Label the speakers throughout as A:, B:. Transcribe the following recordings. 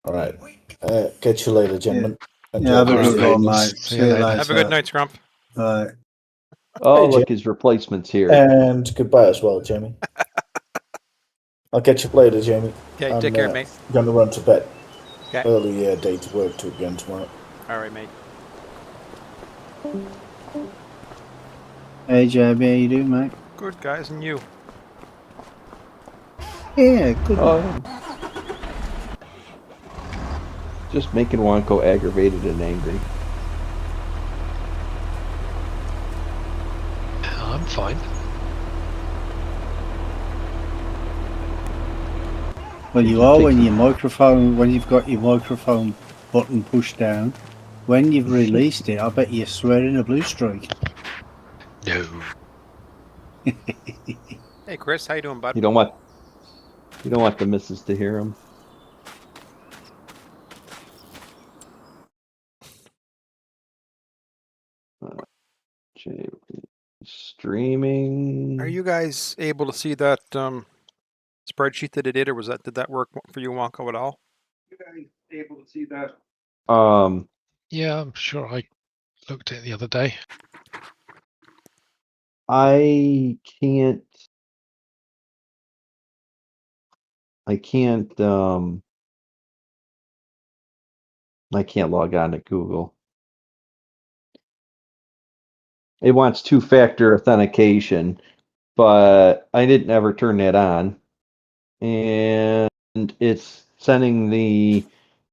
A: All right. Catch you later, gentlemen.
B: Yeah, have a good
C: Alright,
B: one,
C: mate.
B: mate. See you later.
C: Have a good night, Scrump.
B: Right.
D: Oh,
A: Hey,
D: look, his replacement's here.
A: And goodbye as well, Jamie. I'll catch you later, Jamie.
C: Okay, take care, mate.
A: I'm going to run to bed.
C: Okay.
A: Early day to work to again tomorrow.
C: All right, mate.
B: Hey, JB, how you doing, mate?
C: Good, guys, and you?
B: Yeah, good.
D: Just making Wonko aggravated and angry.
E: I'm fine.
B: Well, you are when you've got your microphone button pushed down. When you've released it, I bet you're swearing a blue streak.
E: No.
C: Hey, Chris, how you doing, bud?
D: You don't want the missus to hear him. Streaming.
C: Are you guys able to see that spreadsheet that I did, or did that work for you, Wonko, at all?
D: You guys able to see that?
E: Yeah, I'm sure I looked at it the other day.
D: I can't log on to Google. It wants two-factor authentication, but I didn't ever turn that on. And it's sending the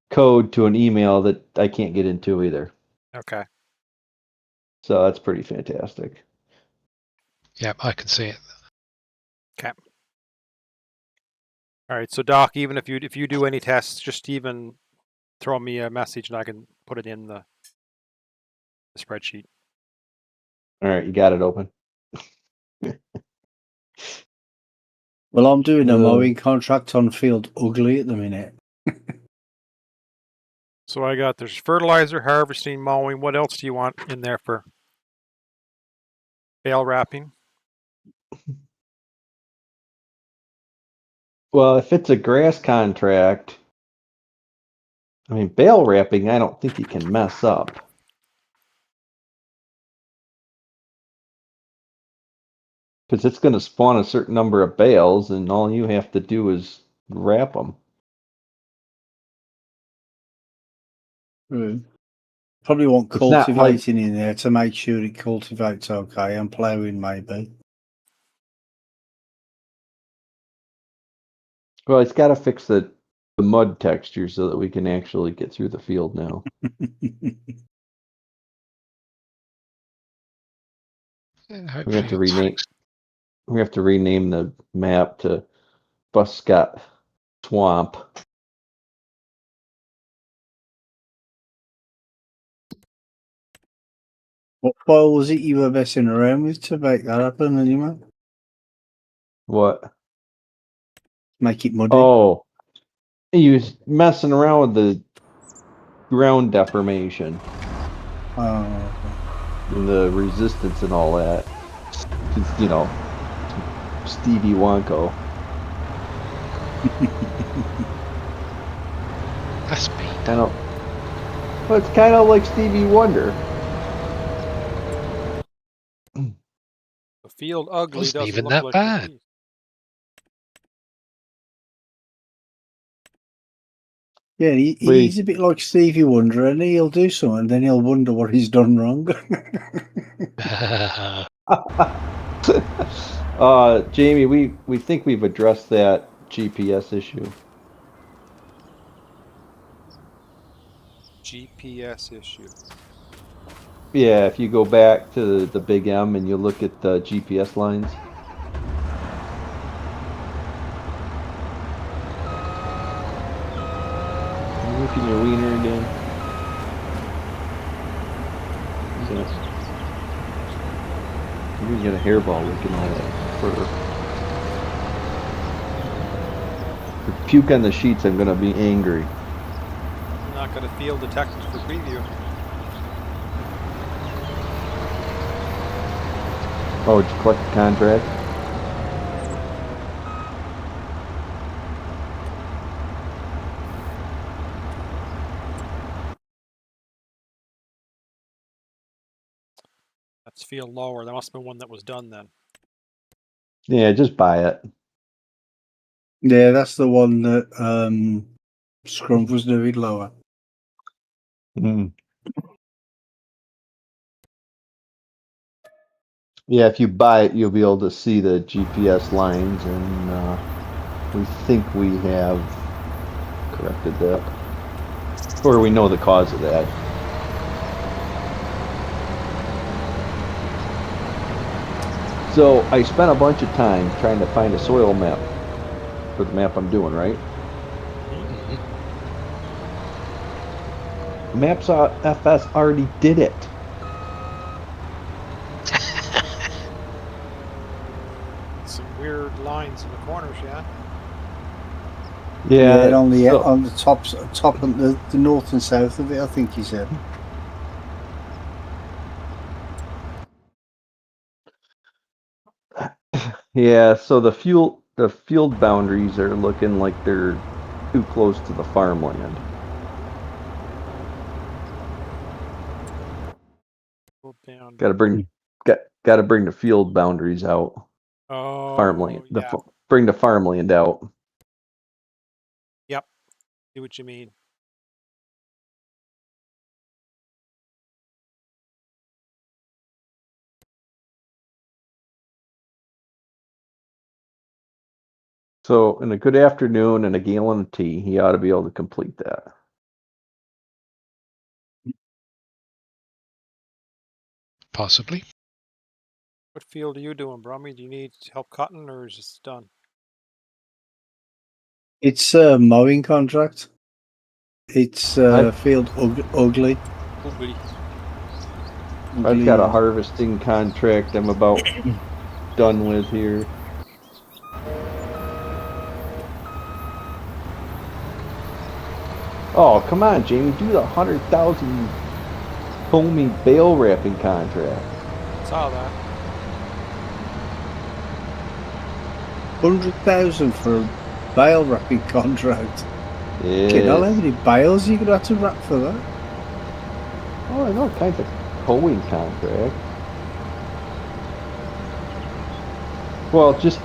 D: code to an email that I can't get into either.
C: Okay.
D: So that's pretty fantastic.
E: Yeah, I can see it.
C: Okay. All right, so Doc, even if you do any tests, just even throw me a message and I can put it in the spreadsheet.
D: All right, you got it open.
B: Well, I'm doing a mowing contract on Field Ugly at the minute.
C: So there's fertilizer, harvesting, mowing. What else do you want in there for bale wrapping?
D: Well, if it's a grass contract, I mean, bale wrapping, I don't think you can mess up. Because it's going to spawn a certain number of bales, and all you have to do is wrap them.
B: Probably want
D: It's not
B: cultivating in there to make sure it cultivates okay, and ploughing maybe.
D: Well, it's got to fix the mud texture so that we can actually get through the field now. We have to rename. We have to rename the map to Buscot Swamp.
B: What file was it you were messing around with to make that happen, anyway?
D: What?
B: Make it muddy.
D: Oh, he was messing around with the ground deformation. And the resistance and all that. You know, Stevie Wonko.
E: That's me.
D: Well, it's kind of like Stevie Wonder.
C: The Field Ugly
E: Wasn't
C: doesn't
E: even
C: look
E: that
C: like
E: bad.
C: the
B: Yeah, he's a bit like Stevie Wonder, and he'll do something, and then he'll wonder what he's done wrong.
D: Jamie, we think we've addressed that GPS issue.
C: GPS issue.
D: Yeah, if you go back to the big M and you look at the GPS lines. You're looking your wiener again. You're gonna get a hairball looking all that fur. If you puke on the sheets, I'm gonna be angry.
C: I'm not going to field the text for preview.
D: Oh, did you collect the contract?
C: harvest field lower. There must have been one that was done then.
D: Yeah, just buy it.
B: Yeah, that's the one that Scrump was doing lower.
D: Mm. Yeah, if you buy it, you'll be able to see the GPS lines, and we think we have corrected that. Or we know the cause of that. So I spent a bunch of time trying to find a soil map for the map I'm doing, right? Maps FS already did it.
C: Some weird lines in the corners, yeah.
D: Yeah,
B: and on the
D: so-
B: on the top and the north and south of it, I think he said.
D: Yeah, so the field boundaries are looking like they're too close to the farmland.
C: Go down.
D: Got to bring the field boundaries out.
C: Oh,
D: Farmland.
C: yeah.
D: Bring the farmland out.
C: Yep. See what you mean.
D: So, in a good afternoon and a gallon of tea, he ought to be able to complete that.
E: Possibly.
C: What field are you doing, Brummy? Do you need help cutting, or is this done?
B: It's a mowing contract. It's
D: I-
B: field ugly.
C: Ugly.
D: I've got a harvesting contract I'm about done with here. Oh, come on, Jamie. Do the 100,000 foamy bale wrapping contract.
C: Saw that.
B: 100,000 for a bale wrapping contract. You know
D: Yeah.
B: how many bales you're gonna have to wrap for that?
D: Oh, I know kinds of towing contract. Well, just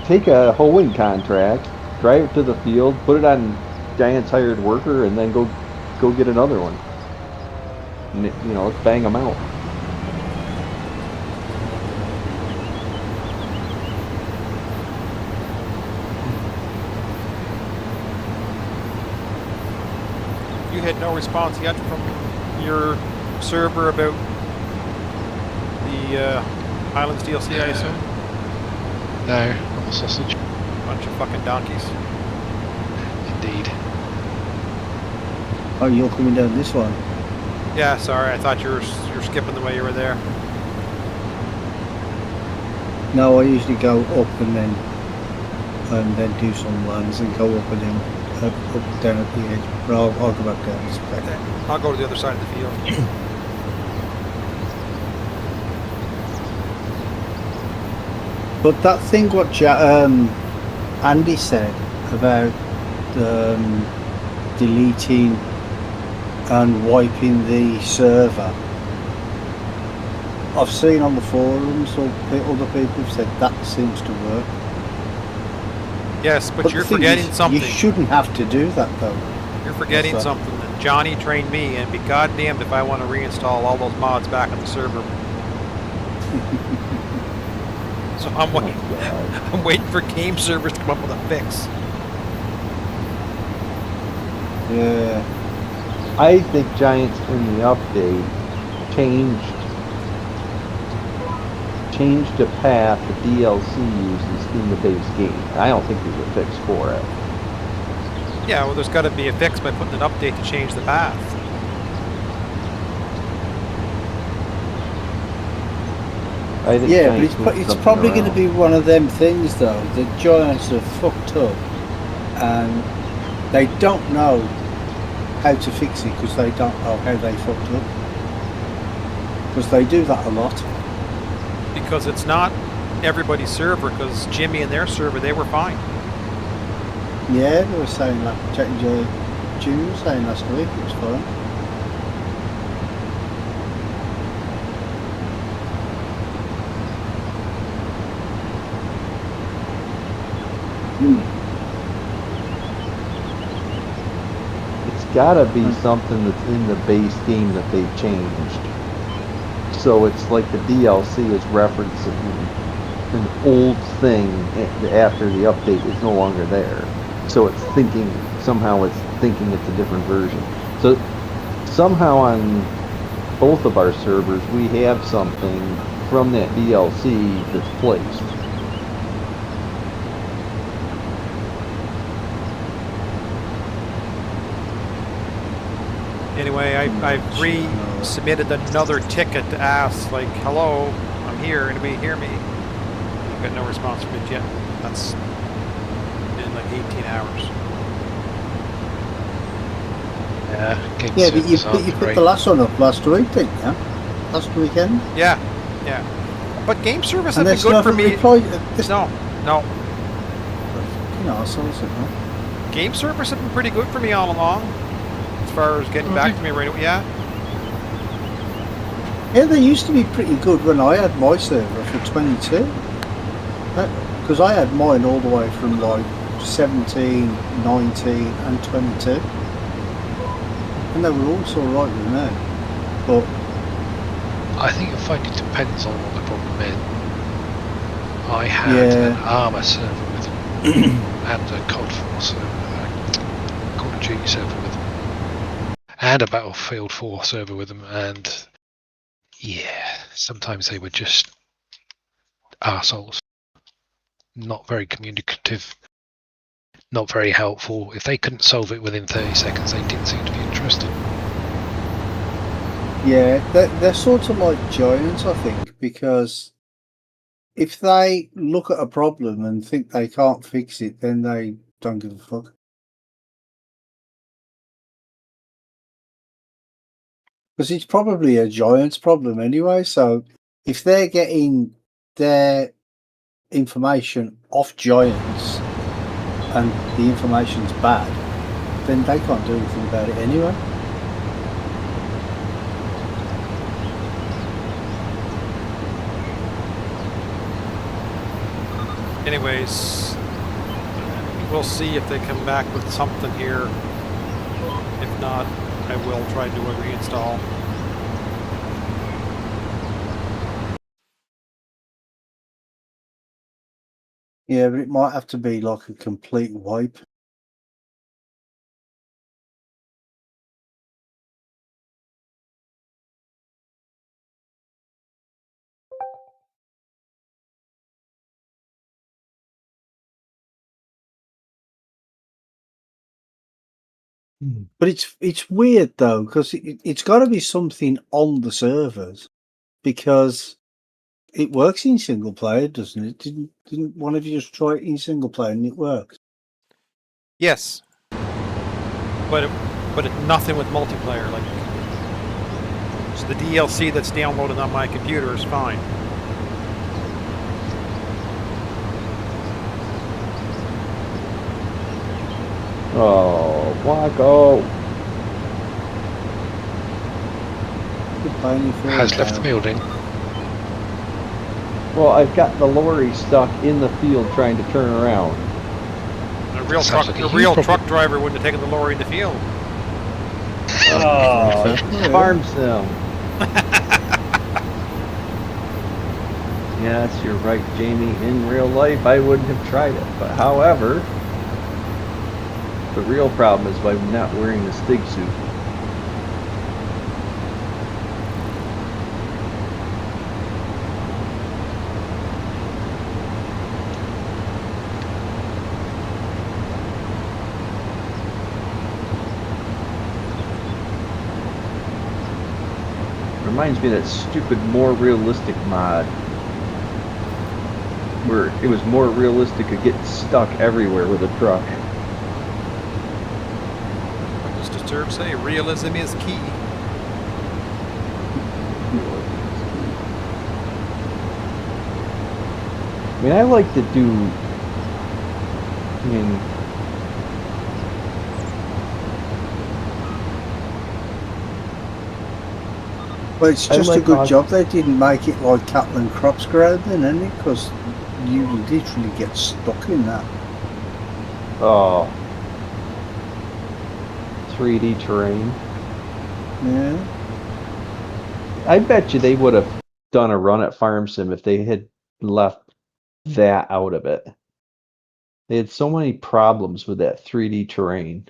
D: take a hoeing contract, drive it to the field, put it on Giant's hired worker, and then go get another one. And let's bang them out.
C: You had no response yet from your server about the Highlands DLC, I assume?
E: No, not the sausage.
C: Bunch of fucking donkeys.
E: Indeed.
B: Oh, you're coming down this one.
C: Yeah, sorry. I thought you were skipping the way you were there.
B: No, I usually go up and then do some lands and go up and then up down at the edge. But I'll go back down. It's better.
C: I'll go to the other side of the field.
B: But that thing what Andy said about deleting and wiping the server, I've seen on the forums or other people have said that seems to work.
C: Yes, but
B: But
C: you're
B: the thing
C: forgetting
B: is,
C: something.
B: You shouldn't have to do that though.
C: You're forgetting
B: What's that?
C: something that Johnny trained me, and be goddamned if I want to reinstall all those mods back on the server. So I'm waiting. I'm waiting for game servers to come up with a fix.
B: Yeah.
D: I think Giants in the update changed the path the DLC uses in the base game. I don't think there's a fix for it.
C: Yeah, well, there's got to be a fix by putting an update to change the path.
D: I think
B: Yeah, but
D: Giants moved
B: it's
D: something
B: probably going to
D: around.
B: be one of them things though. The Giants are fucked up and they don't know how to fix it because they don't know how they fucked up. Because they do that a lot.
C: Because it's not everybody's server, because Jimmy and their server, they were fine.
B: Yeah, they were saying that. Jimmy was saying last week it was fine.
D: It's gotta be something that's in the base game that they've changed. So it's like the DLC is referencing an old thing after the update is no longer there. So it's thinking, somehow it's thinking it's a different version. So somehow on both of our servers we have something from that DLC that's placed.
C: Anyway, I've resubmitted another ticket to ask, like, hello, I'm here, anybody hear me? I've got no response from it yet. That's in like 18 hours.
E: Yeah,
B: Yeah, but you put the last one up last week, didn't you? Last weekend?
C: Yeah. But game service
B: And
C: have been
B: there's
C: good for me. No.
B: You know, so is it not?
C: Game service have been pretty good for me all along. As far as getting back to me right away. Yeah.
B: Yeah, they used to be pretty good when I had my server for 22. Because I had mine all the way from like 17, 19 and 22. And they were also right with me. But
E: I think you'll find it depends on what the problem is. I had an Armour server with them and a Cod Force Call of Duty server with them and a Battlefield 4 server with them, and yeah, sometimes they were just arseholes. Not very communicative, not very helpful. If they couldn't solve it within 30 seconds, they didn't seem to be interested.
B: yeah, they're sort of like giants, I think, because if they look at a problem and think they can't fix it, then they don't give a fuck. Because it's probably a giant's problem anyway, so if they're getting their information off giants and the information's bad, then they can't do anything about it anyway.
C: Anyways, we'll see if they come back with something here. If not, I will try to do a reinstall.
B: Yeah, but it might have to be like a complete wipe. But it's weird though, because it's got to be something on the servers, because it works in single player, doesn't it? Didn't one of you just try it in single player and it works?
C: Yes, but nothing with multiplayer. Like, so the DLC that's downloaded on my computer is fine.
D: Oh, Wacko!
E: Has left the building.
D: Well, I've got the lorry stuck in the field trying to turn around.
C: A real
E: Sounds
C: truck,
E: like a
C: a
E: huge
C: real
E: problem.
C: truck driver wouldn't have taken the lorry in the field.
D: Oh, farm sim. Yes, you're right, Jamie. In real life, I wouldn't have tried it. But however, the real problem is by not wearing the Stig suit. Reminds me of that stupid More Realistic mod, where it was more realistic to get stuck everywhere with a truck.
C: What does Disturb say? Realism is key.
D: I mean, I like to do,
B: Well, it's
D: I
B: just
D: like
B: a good
D: how-
B: job they didn't make it like cattle and crops ground then, isn't it? Because you literally get stuck in that.
D: Oh. 3D terrain.
B: Yeah.
D: I bet you they would have done a run at Farm Sim if they had left that out of it. They had so many problems with that 3D terrain.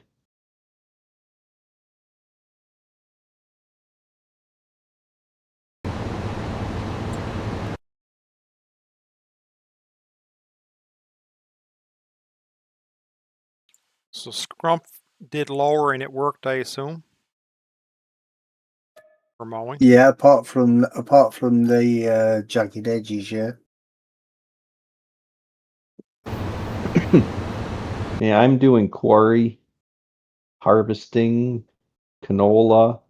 C: So Scrump did lower and it worked, I assume, for mowing.
B: Yeah, apart from the jagged edges, yeah.
D: Yeah, I'm doing quarry, harvesting, canola,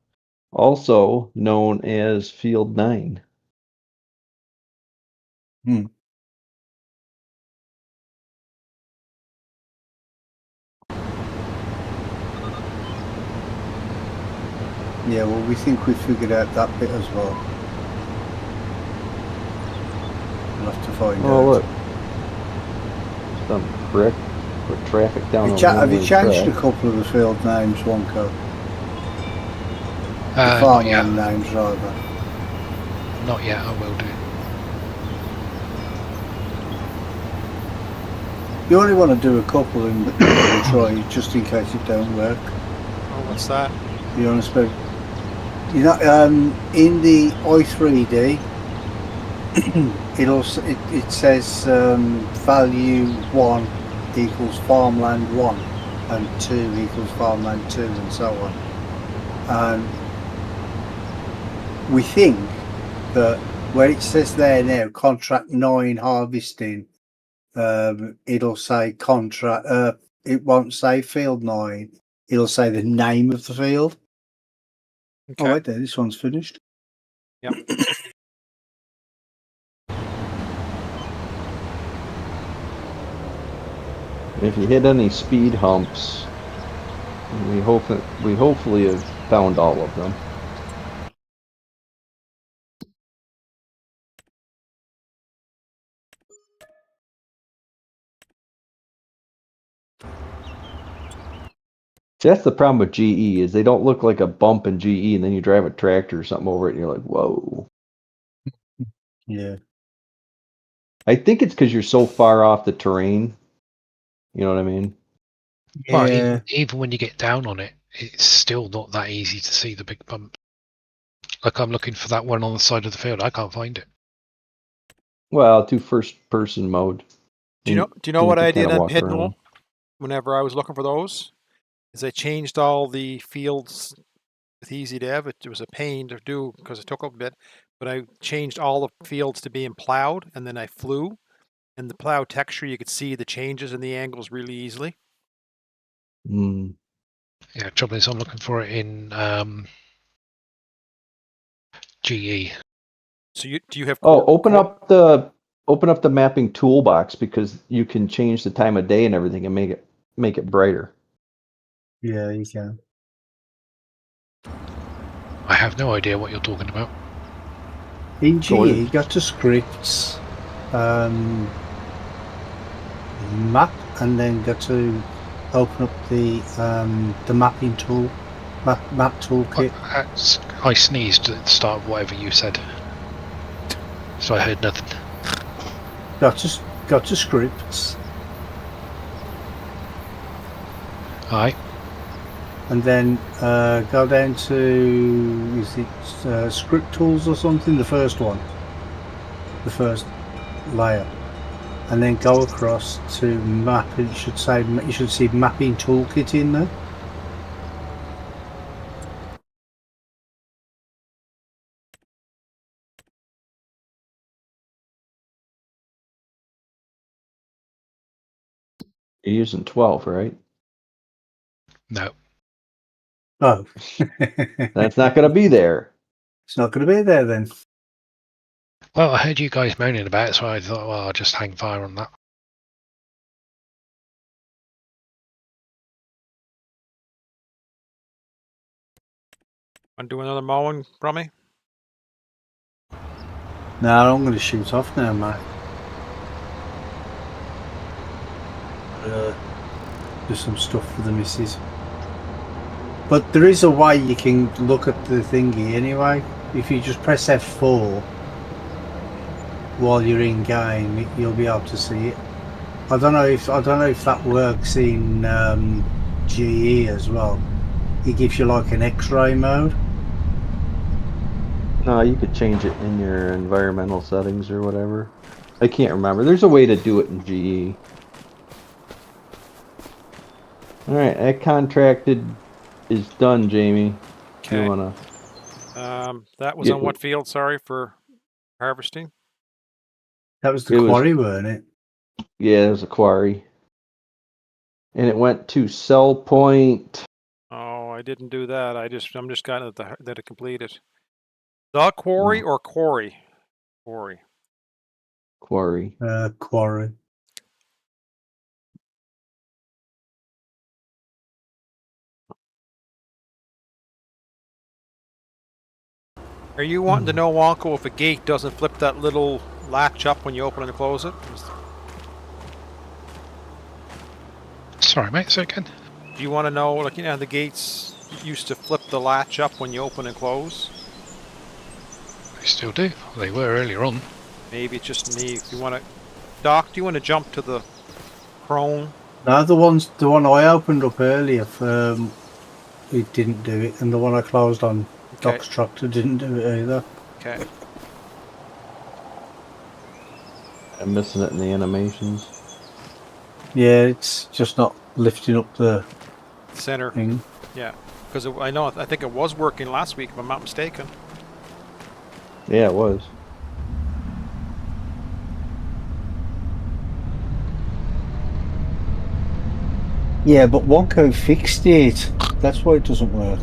D: also known as Field 9.
B: Yeah, well, we think we figured out that bit as well. We'll have to find
D: Oh,
B: out.
D: look. Some brick. Put traffic down
B: Have
D: on
B: you, have you
D: one-way
B: changed a
D: track.
B: couple of the field names, Wonko? The
E: Not yet.
B: farmland names, rather.
E: Not yet. I will do.
B: You only want to do a couple and try just in case it don't work.
C: Oh, what's that?
B: You want to spend, you know, in the i3D, it says value 1 equals farmland 1 and 2 equals farmland 2 and so on. And we think that where it says there now, contract 9 harvesting, it'll say contract, it won't say field 9, it'll say the name of the field.
C: Okay.
B: Oh, wait there, this one's finished.
C: Yep.
D: If you hit any speed humps, we hopefully have found all of them. See, that's the problem with GE is they don't look like a bump in GE, and then you drive a tractor or something over it, and you're like, whoa.
B: Yeah.
D: I think it's because you're so far off the terrain. You know what I mean?
E: Well,
B: Yeah.
E: even when you get down on it, it's still not that easy to see the big bump. Like I'm looking for that one on the side of the field. I can't find it.
D: Well, to first-person mode.
C: Do you know
D: and
C: what
D: can
C: I did
D: kinda
C: on
D: walk
C: Pidnall
D: around.
C: whenever I was looking for those? Is I changed all the fields with Easy Dev. It was a pain to do because it took up a bit, but I changed all the fields to being plowed, and then I flew. And the plow texture, you could see the changes in the angles really easily.
D: Mm.
E: Yeah, trouble is I'm looking for it in GE.
C: So do you have?
D: Open up the mapping toolbox because you can change the time of day and everything and make it brighter.
B: Yeah, you can.
E: I have no idea what you're talking about.
B: In
D: Go
B: GE,
D: in.
B: go to scripts, map, and then go to open up the mapping tool, map toolkit.
E: I sneezed at the start of whatever you said, so I heard nothing.
B: Go to scripts,
E: Aye.
B: and then go down to, is it script tools or something? The first one, the first layer, and then go across to map. It should say, you should see mapping toolkit in there.
D: You're using 12, right?
E: No.
B: Oh,
D: That's not going to be there.
B: it's not going to be there then.
E: Well, I heard you guys moaning about it, so I thought, well, I'll just hang fire on that.
C: Want to do another mowing, Brummy?
B: No, I'm going to shoot off now, mate. do some stuff for the missus. But there is a way you can look at the thingy anyway. If you just press F4 while you're in game, you'll be able to see it. I don't know if that works in GE as well. It gives you like an X-ray mode.
D: No, you could change it in your environmental settings or whatever. I can't remember. There's a way to do it in GE. Alright, that contracted is done, Jamie.
C: Okay.
D: You wanna...
C: That was on what field, sorry, for harvesting?
B: That was the quarry, weren't it?
D: Yeah, it was a quarry. And it went to sell point.
C: Oh, I didn't do that. I'm just got that it completed. The quarry or quarry? Quarry.
D: Quarry.
B: Quarry.
C: Are you wanting to know, Wonko, if a gate doesn't flip that little latch up when you open and close it?
E: Sorry, mate, say again.
C: Do you want to know, like, you know, the gates used to flip the latch up when you open and close?
E: They still do. They were earlier on.
C: Maybe it's just me. If you want to, Doc, do you want to jump to the prone?
B: No, the one I opened up earlier, it didn't do it, and the one I closed on Doc's tractor didn't do it either.
C: Okay.
D: I'm missing it in the animations.
B: Yeah, it's just not lifting up the
C: Center.
B: thing.
C: Yeah, because I think it was working last week, if I'm not mistaken.
D: Yeah, it was.
B: Yeah, but Wonko fixed it. That's why it doesn't work.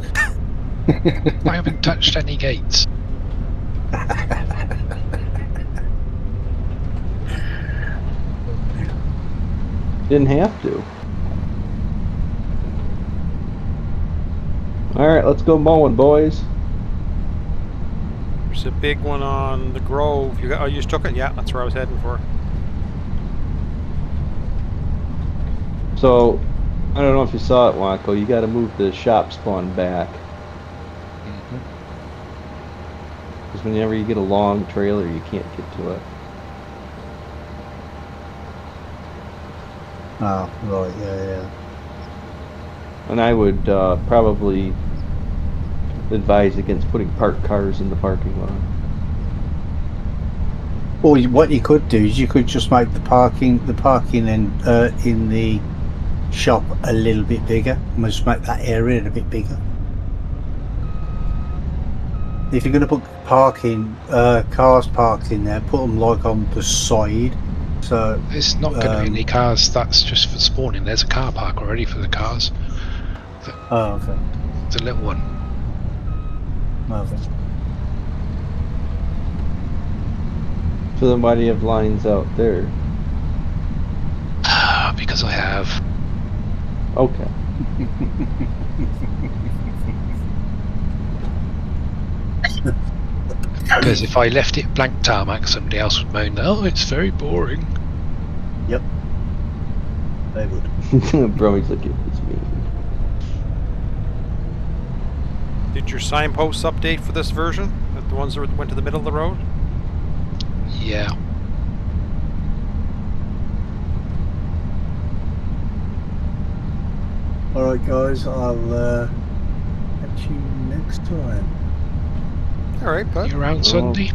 E: I haven't touched any gates.
D: Didn't have to. Alright, let's go mowing, boys.
C: There's a big one on the Grove. You just took it? Yeah, that's where I was heading for.
D: So, I don't know if you saw it, Wonko. You got to move the shop spawn back. Because whenever you get a long trailer, you can't get to it.
B: Oh, right, yeah.
D: And I would probably advise against putting parked cars in the parking lot.
B: Well, what you could do is you could just make the parking in the shop a little bit bigger, and just make that area a bit bigger. If you're going to put cars parked in there, put them like on the side. So
E: there's not going to be any cars. That's just for spawning. There's a car park already for the cars.
B: Oh, okay.
E: The little one.
B: Okay.
D: So then why do you have lines out there?
E: Because I have.
D: Okay.
E: Because if I left it blank tarmac, somebody else would moan, oh, it's very boring.
B: Yep. They would.
D: Brody's like, it's me.
C: Did your signposts update for this version? The ones that went to the middle of the road?
E: Yeah.
B: Alright guys, I'll catch you next time.
C: Alright, bud.
E: You around Sunday?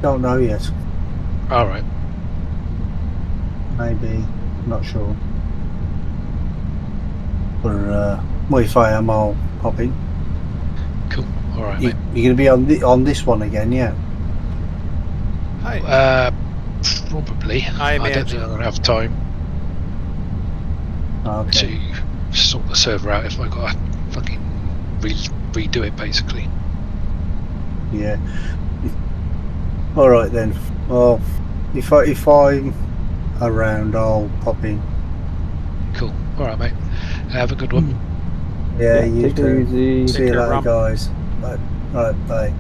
B: Don't know yet.
E: Alright.
B: Maybe, not sure. But well, if I am, I'll pop in.
E: Cool. Alright,
B: You're
E: mate.
B: going to be on this one again, yeah?
C: Hi.
E: Probably. I don't think I'm going to have time
B: Okay.
E: to sort the server out if I got to fucking redo it, basically.
B: Yeah. Alright then. Well, if I'm around, I'll pop in.
E: Cool. Alright, mate. Have a good one.
B: Yeah, you
D: take it
B: too.
D: easy.
B: See you
C: care,
B: later,
C: Rum.
B: guys. Bye. Alright, bye.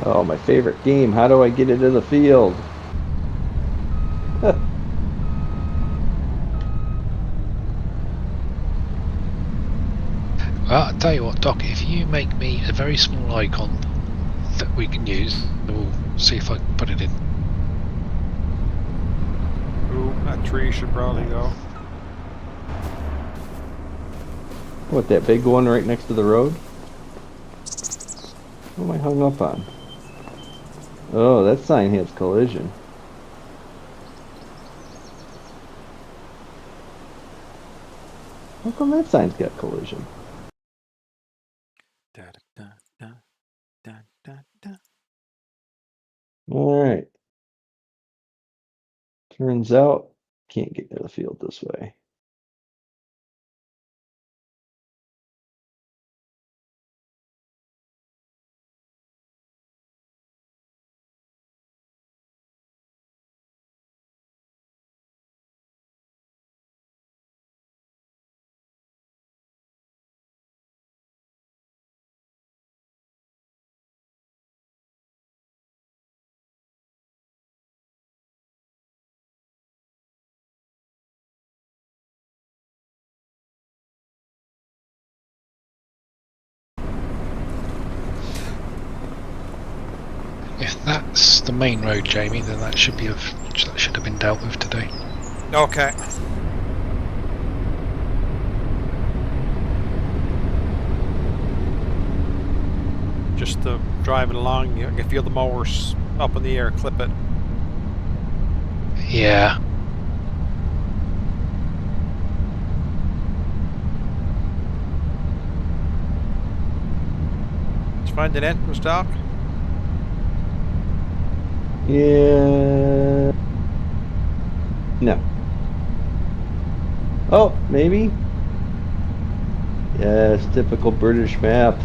D: Oh, my favorite game. How do I get it in the field?
E: Well, I'll tell you what, Doc, if you make me a very small icon that we can use, we'll see if I can put it in.
C: Ooh, that tree should probably go.
D: What, that big one right next to the road? What am I hung up on? Oh, that sign has collision. How come that sign's got collision?
C: Da, da, da, da, da, da.
D: All right. Turns out, can't get to the field this way.
E: If that's the main road, Jamie, then that should have been dealt with today.
C: Okay. Just driving along, you can feel the mowers up in the air, clip it.
E: Yeah.
C: Did you find an entrance, Doc?
D: Yeah. No. Oh, maybe? Yes, typical British map.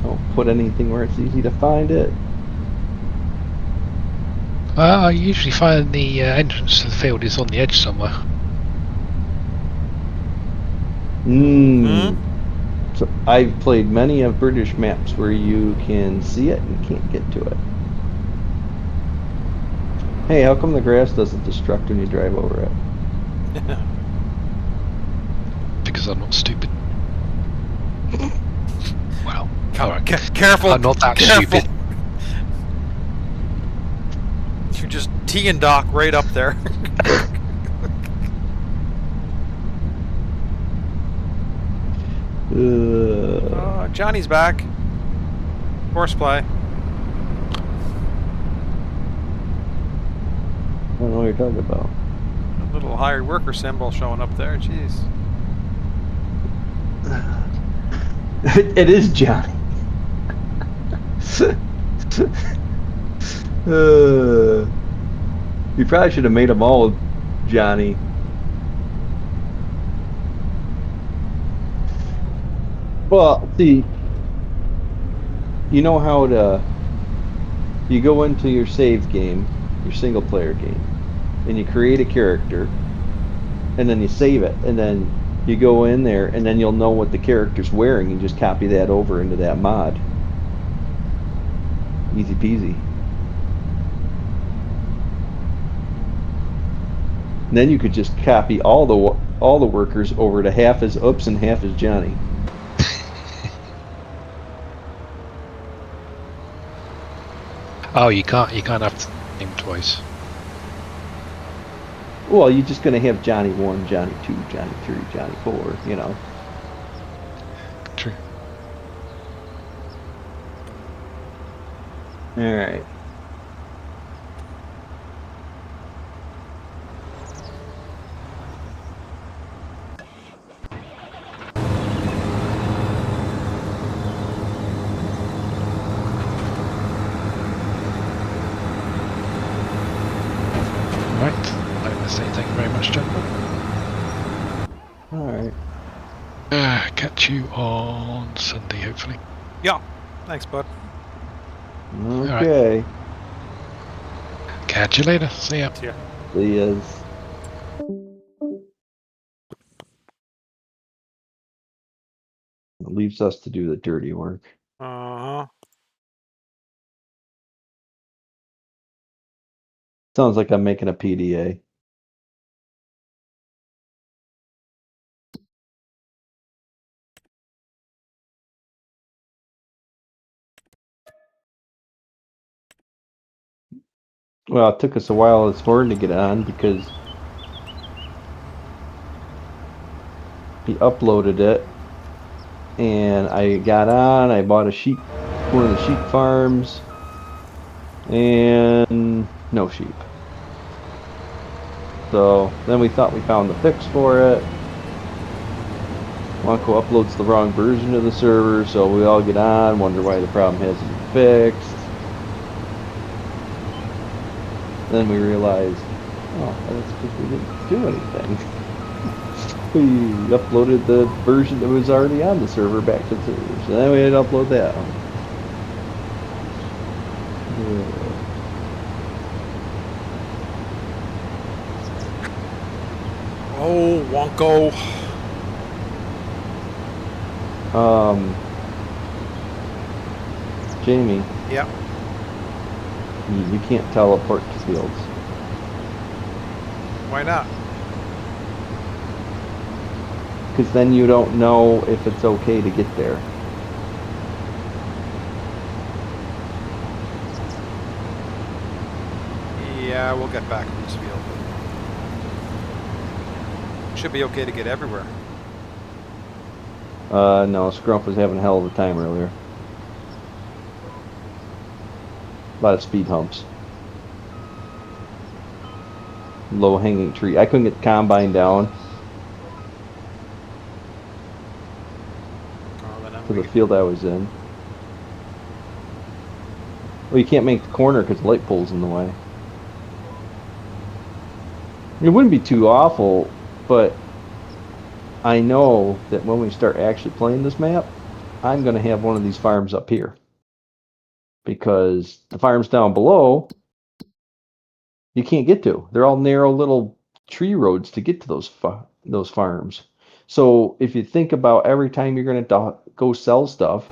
D: Don't put anything where it's easy to find it.
E: Well, I usually find the entrance to the field is on the edge somewhere.
D: So I've played many of British maps where you can see it and can't get to it. Hey, how come the grass doesn't destruct when you drive over it?
E: Because I'm not stupid. Well, alright.
C: Careful!
E: I'm not that
C: careful.
E: stupid.
C: You're just teeing Doc right up there. Johnny's back. Horseplay.
D: I don't know what you're talking about.
C: A little hired worker symbol showing up there. Jeez.
D: It is Johnny. You probably should have made them all Johnny. Well, see, you know how you go into your save game, your single player game, and you create a character, and then you save it, and then you go in there, and then you'll know what the character's wearing, and just copy that over into that mod. Easy peasy. And then you could just copy all the workers over to half as Oops and half as Johnny.
E: Oh, you can't have the name twice.
D: Well, you're just gonna have Johnny 1, Johnny 2, Johnny 3, Johnny 4, you know.
E: True.
D: Alright.
E: Right. I'd like to say thank you very much, gentlemen.
D: Alright.
E: Catch you on Sunday, hopefully.
C: Yeah. Thanks, bud.
D: Okay.
E: Catch you later. See ya.
C: Yeah.
D: See ya. It leaves us to do the dirty work.
C: Uh-huh.
D: Sounds like I'm making a PDA. Well, it took us a while this morning to get on because he uploaded it, and I got on. I bought one of the sheep farms, and no sheep. So then we thought we found the fix for it. Wonko uploads the wrong version of the server, so we all get on, wonder why the problem hasn't been fixed. Then we realized, oh, that's because we didn't do anything. We uploaded the version that was already on the server back to the server, so then we had to upload that one.
C: Oh, Wonko.
D: Jamie.
C: Yep.
D: You can't teleport to fields.
C: Why not?
D: Because then you don't know if it's okay to get there.
C: Yeah, we'll get back to this field. Should be okay to get everywhere.
D: No, Scrump was having a hell of a time earlier. A lot of speed humps. Low hanging tree. I couldn't get the combine down to the field I was in. Well, you can't make the corner because the light pole's in the way. It wouldn't be too awful, but I know that when we start actually playing this map, I'm going to have one of these farms up here. Because the farms down below, you can't get to. They're all narrow little tree roads to get to those farms. So if you think about every time you're going to go sell stuff,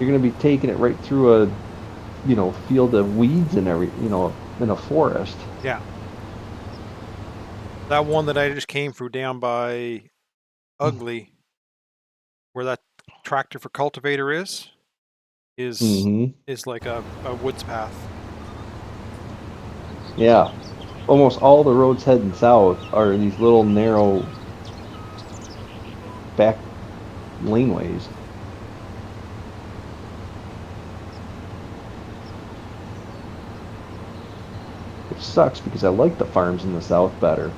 D: you're going to be taking it right through a, field of weeds and in a forest.
C: Yeah. That one that I just came through down by Ugly, where that tractor for cultivator is like a woods path.
D: Yeah. Almost all the roads heading south are these little narrow back laneways. Which sucks because I like the farms in the south better.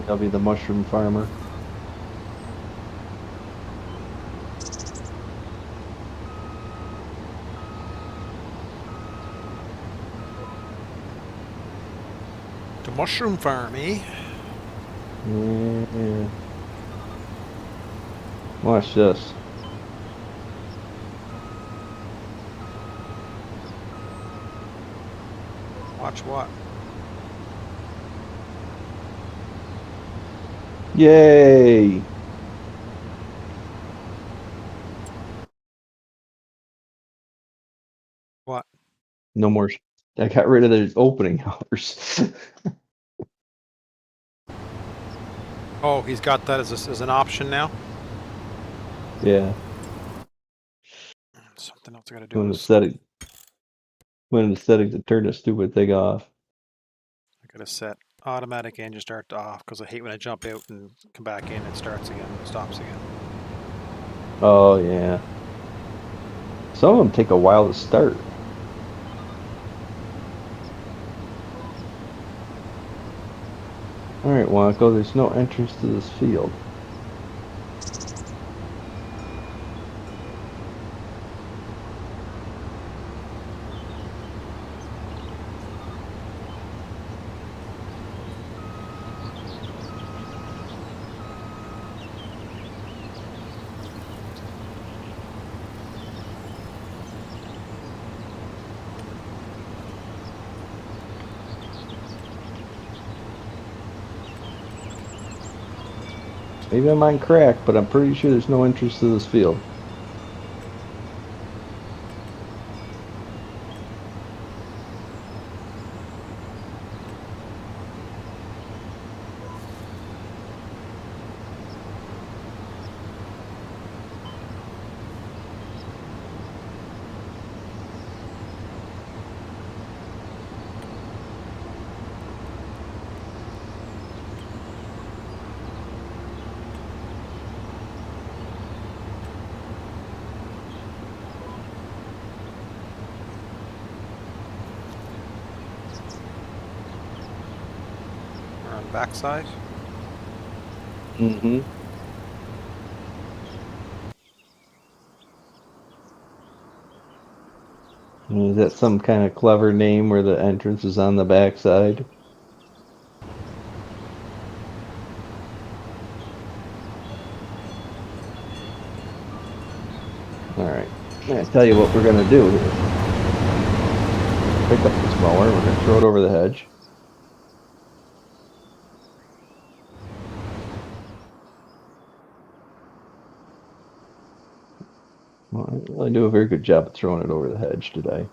D: I'll be the mushroom farmer.
C: The mushroom farm, eh?
D: Yeah. Watch this.
C: Watch what?
D: Yay!
C: What?
D: No more. I got rid of the opening hours.
C: Oh, he's got that as an option now?
D: Yeah.
C: Something else I gotta do.
D: When the settings to turn the stupid thing off.
C: I gotta set automatic engine start to off because I hate when I jump out and come back in, it starts again, stops again.
D: Oh yeah. Some of them take a while to start. All right, Wonko, there's no entrance to this field. Maybe I'm on crack, but I'm pretty sure there's no entrance to this field.
C: We're on the backside.
D: Mm-hmm. Is that some kind of clever name where the entrance is on the backside? Alright, I tell you what we're going to do here. Pick up this mower, we're going to throw it over the hedge. Well, I didn't really do a very good job of throwing it over the hedge today.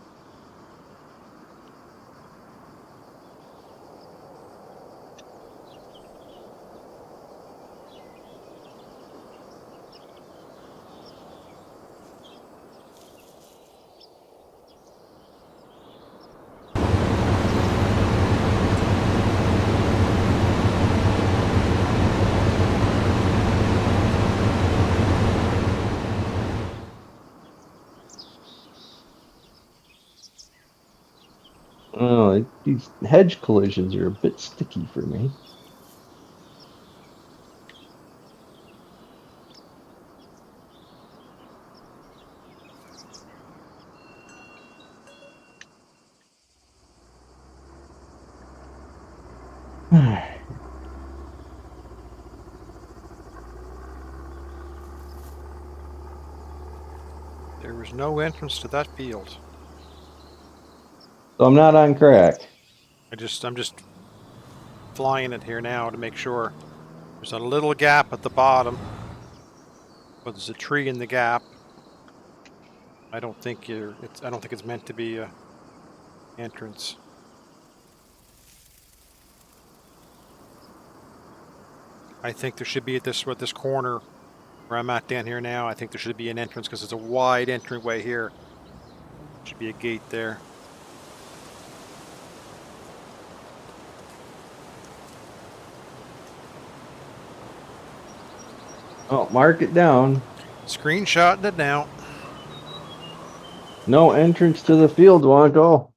D: Oh, these hedge collisions are a bit sticky for me.
C: There was no entrance to that field.
D: So I'm not on crack.
C: I'm just flying it here now to make sure. There's a little gap at the bottom, but there's a tree in the gap. I don't think it's meant to be a entrance. I think there should be at this corner where I'm at down here now. I think there should be an entrance because it's a wide entryway here. Should be a gate there.
D: Oh, mark it down.
C: Screenshotting it now.
D: No entrance to the field, Wonko.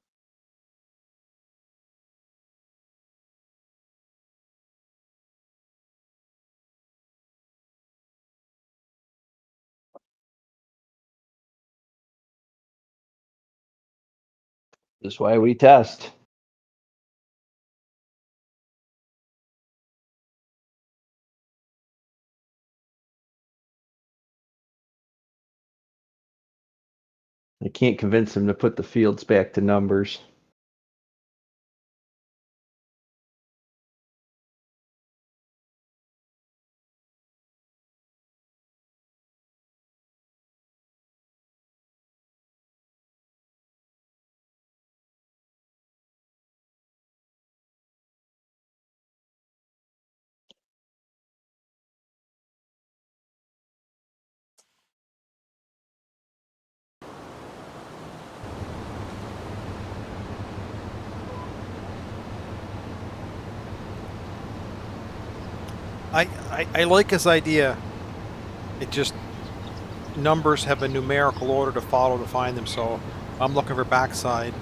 D: That's why we test. I can't convince him to put the fields back to numbers.
C: I like his idea. It just numbers have a numerical order to follow to find them. So I'm looking for backside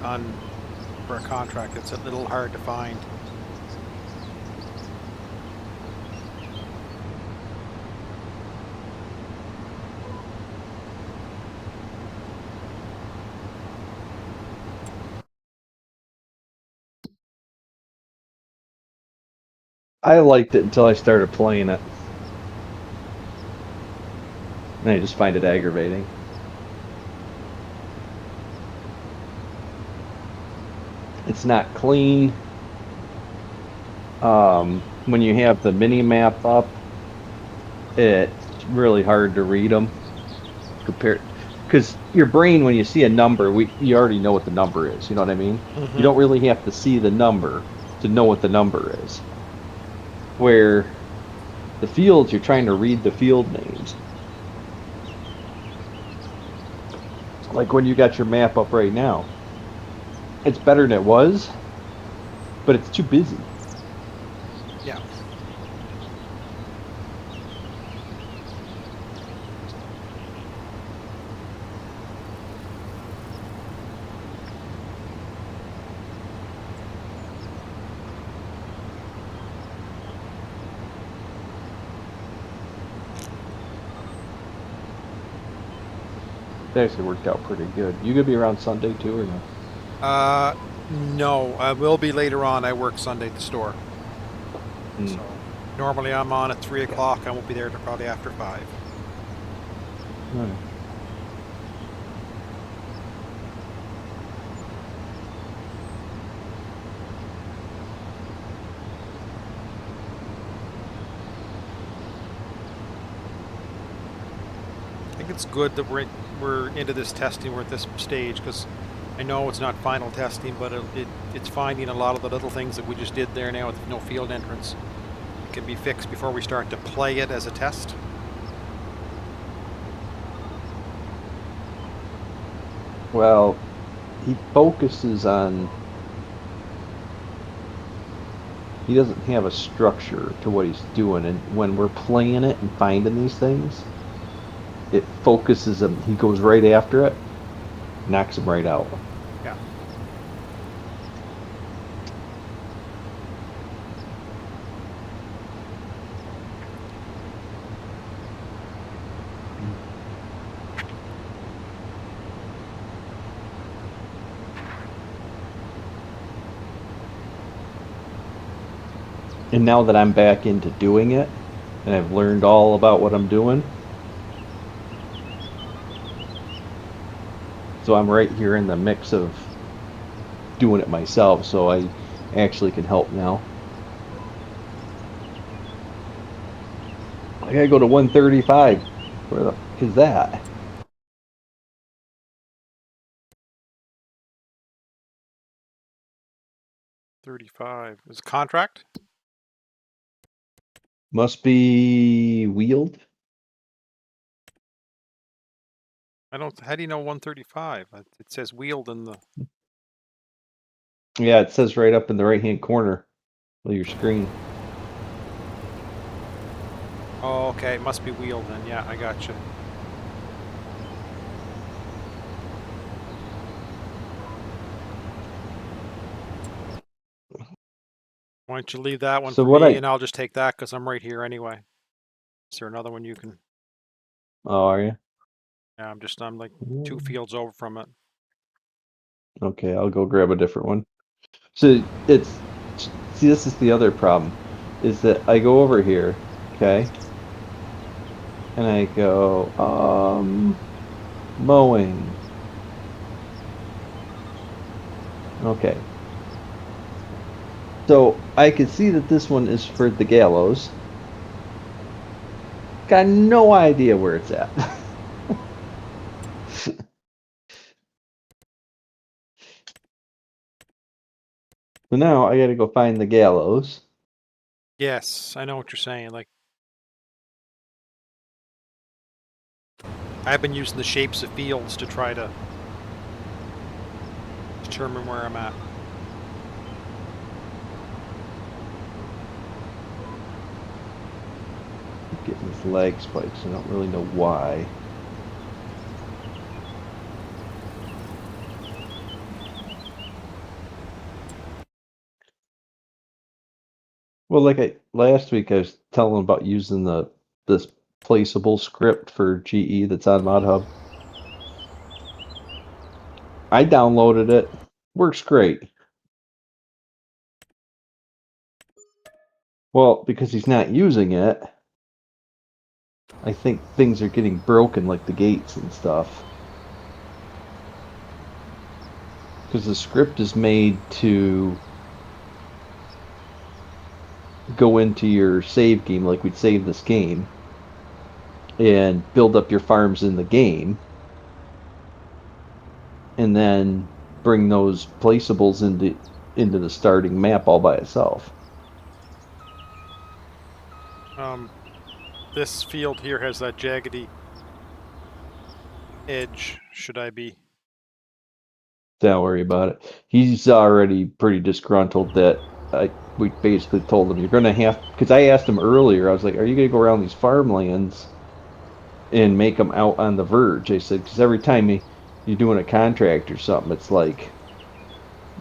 C: for a contract. It's a little hard to find.
D: I liked it until I started playing it. And I just find it aggravating. It's not clean. When you have the mini map up, it's really hard to read them. Because your brain, when you see a number, you already know what the number is. You know what I mean?
C: Mm-hmm.
D: You don't really have to see the number to know what the number is. Where the fields, you're trying to read the field names. Like when you got your map up right now. It's better than it was, but it's too busy.
C: Yeah.
D: It actually worked out pretty good. You gonna be around Sunday too, or no?
C: No, I will be later on. I work Sunday at the store. So normally I'm on at 3 o'clock. I won't be there till probably after 5.
D: Right.
C: I think it's good that we're into this testing. We're at this stage because I know it's not final testing, but it's finding a lot of the little things that we just did there now with no field entrance. It can be fixed before we start to play it as a test.
D: Well, he focuses on. He doesn't have a structure to what he's doing, and when we're playing it and finding these things, it focuses him. He goes right after it, knocks him right out.
C: Yeah.
D: And now that I'm back into doing it, and I've learned all about what I'm doing, so I'm right here in the mix of doing it myself, so I actually can help now. I gotta go to 135. Where the fuck is that?
C: $35 is contract.
D: Must be wheeled.
C: I don't. How do you know 135? It says wheeled in the.
D: Yeah, it says right up in the right-hand corner of your screen.
C: Oh, okay. It must be wheeled then. Yeah, I got you. Why don't you leave that one
D: So
C: for
D: what
C: me,
D: I-
C: and I'll just take that because I'm right here anyway. Is there another one you can?
D: Oh, are you?
C: Yeah, I'm like 2 fields over from it.
D: Okay, I'll go grab a different one. So see, this is the other problem, is that I go over here, okay, and I go, mowing. Okay. So I can see that this one is for the gallows. Got no idea where it's at. So now I gotta go find the gallows.
C: Yes, I know what you're saying. Like, I've been using the shapes of fields to try to determine where I'm at.
D: Getting these lag spikes. I don't really know why. Well, last week, I was telling them about using this placeable script for GE that's on ModHub. I downloaded it. Works great. Well, because he's not using it, I think things are getting broken, like the gates and stuff. Because the script is made to go into your save game, like we'd save this game, and build up your farms in the game, and then bring those placeables into the starting map all by itself.
C: This field here has that jaggedy edge. Should I be?
D: Don't worry about it. He's already pretty disgruntled that we basically told him you're going to have, because I asked him earlier, I was like, are you going to go around these farmlands and make them out on the verge? I said, because every time you're doing a contract or something, it's like,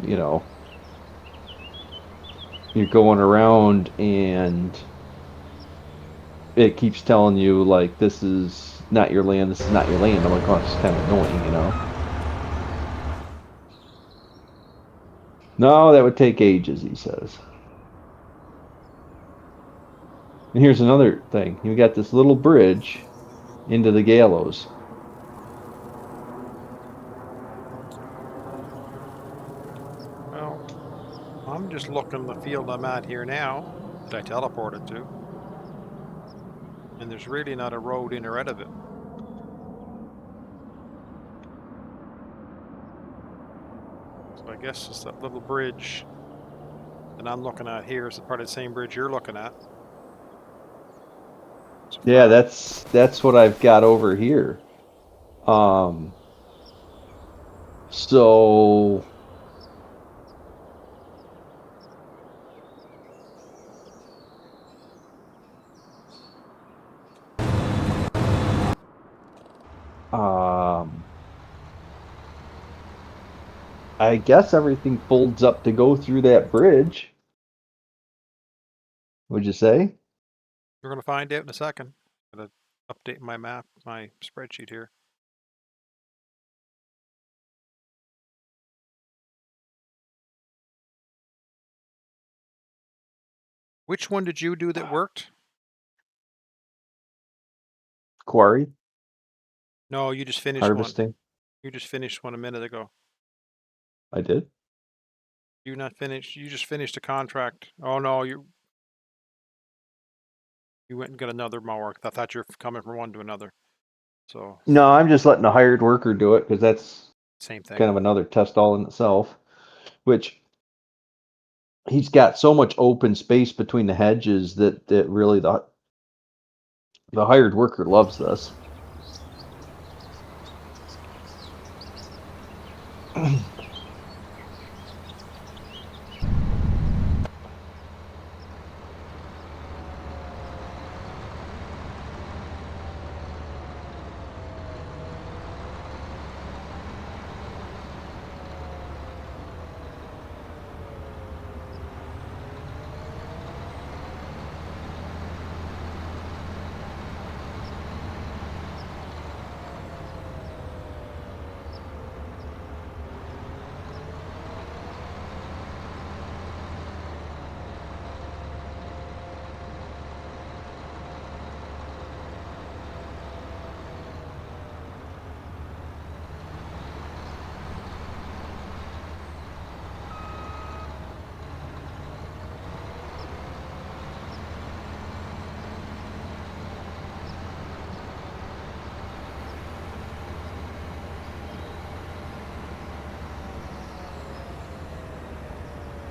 D: you know, you're going around and it keeps telling you, like, this is not your land, this is not your land. I'm like, oh, it's kind of annoying, you know? No, that would take ages, he says. And here's another thing. You got this little bridge into the gallows.
C: Well, I'm just looking the field I'm at here now that I teleported to. And there's really not a road in or out of it. So I guess it's that little bridge that I'm looking at here is part of the same bridge you're looking at.
D: Yeah, that's what I've got over here. So I guess everything folds up to go through that bridge. Would you say?
C: We're going to find out in a second. I'm going to update my map, my spreadsheet here. Which one did you do that worked?
D: Quarry?
C: No, you just finished
D: Harvesting?
C: one. You just finished one a minute ago.
D: I did?
C: You not finished? You just finished a contract. Oh no, you went and got another mower. I thought you're coming from one to another. So
D: No, I'm just letting a hired worker do it because that's
C: same thing.
D: kind of another test all in itself. Which he's got so much open space between the hedges that really the hired worker loves this.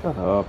D: Shut up.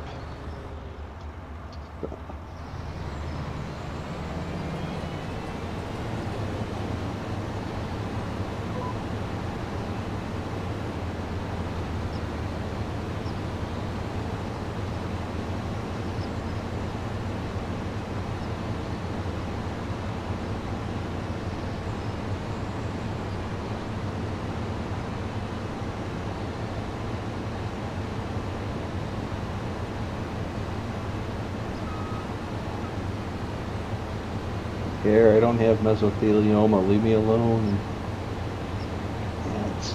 D: care. I don't have mesothelioma. Leave me alone. That's...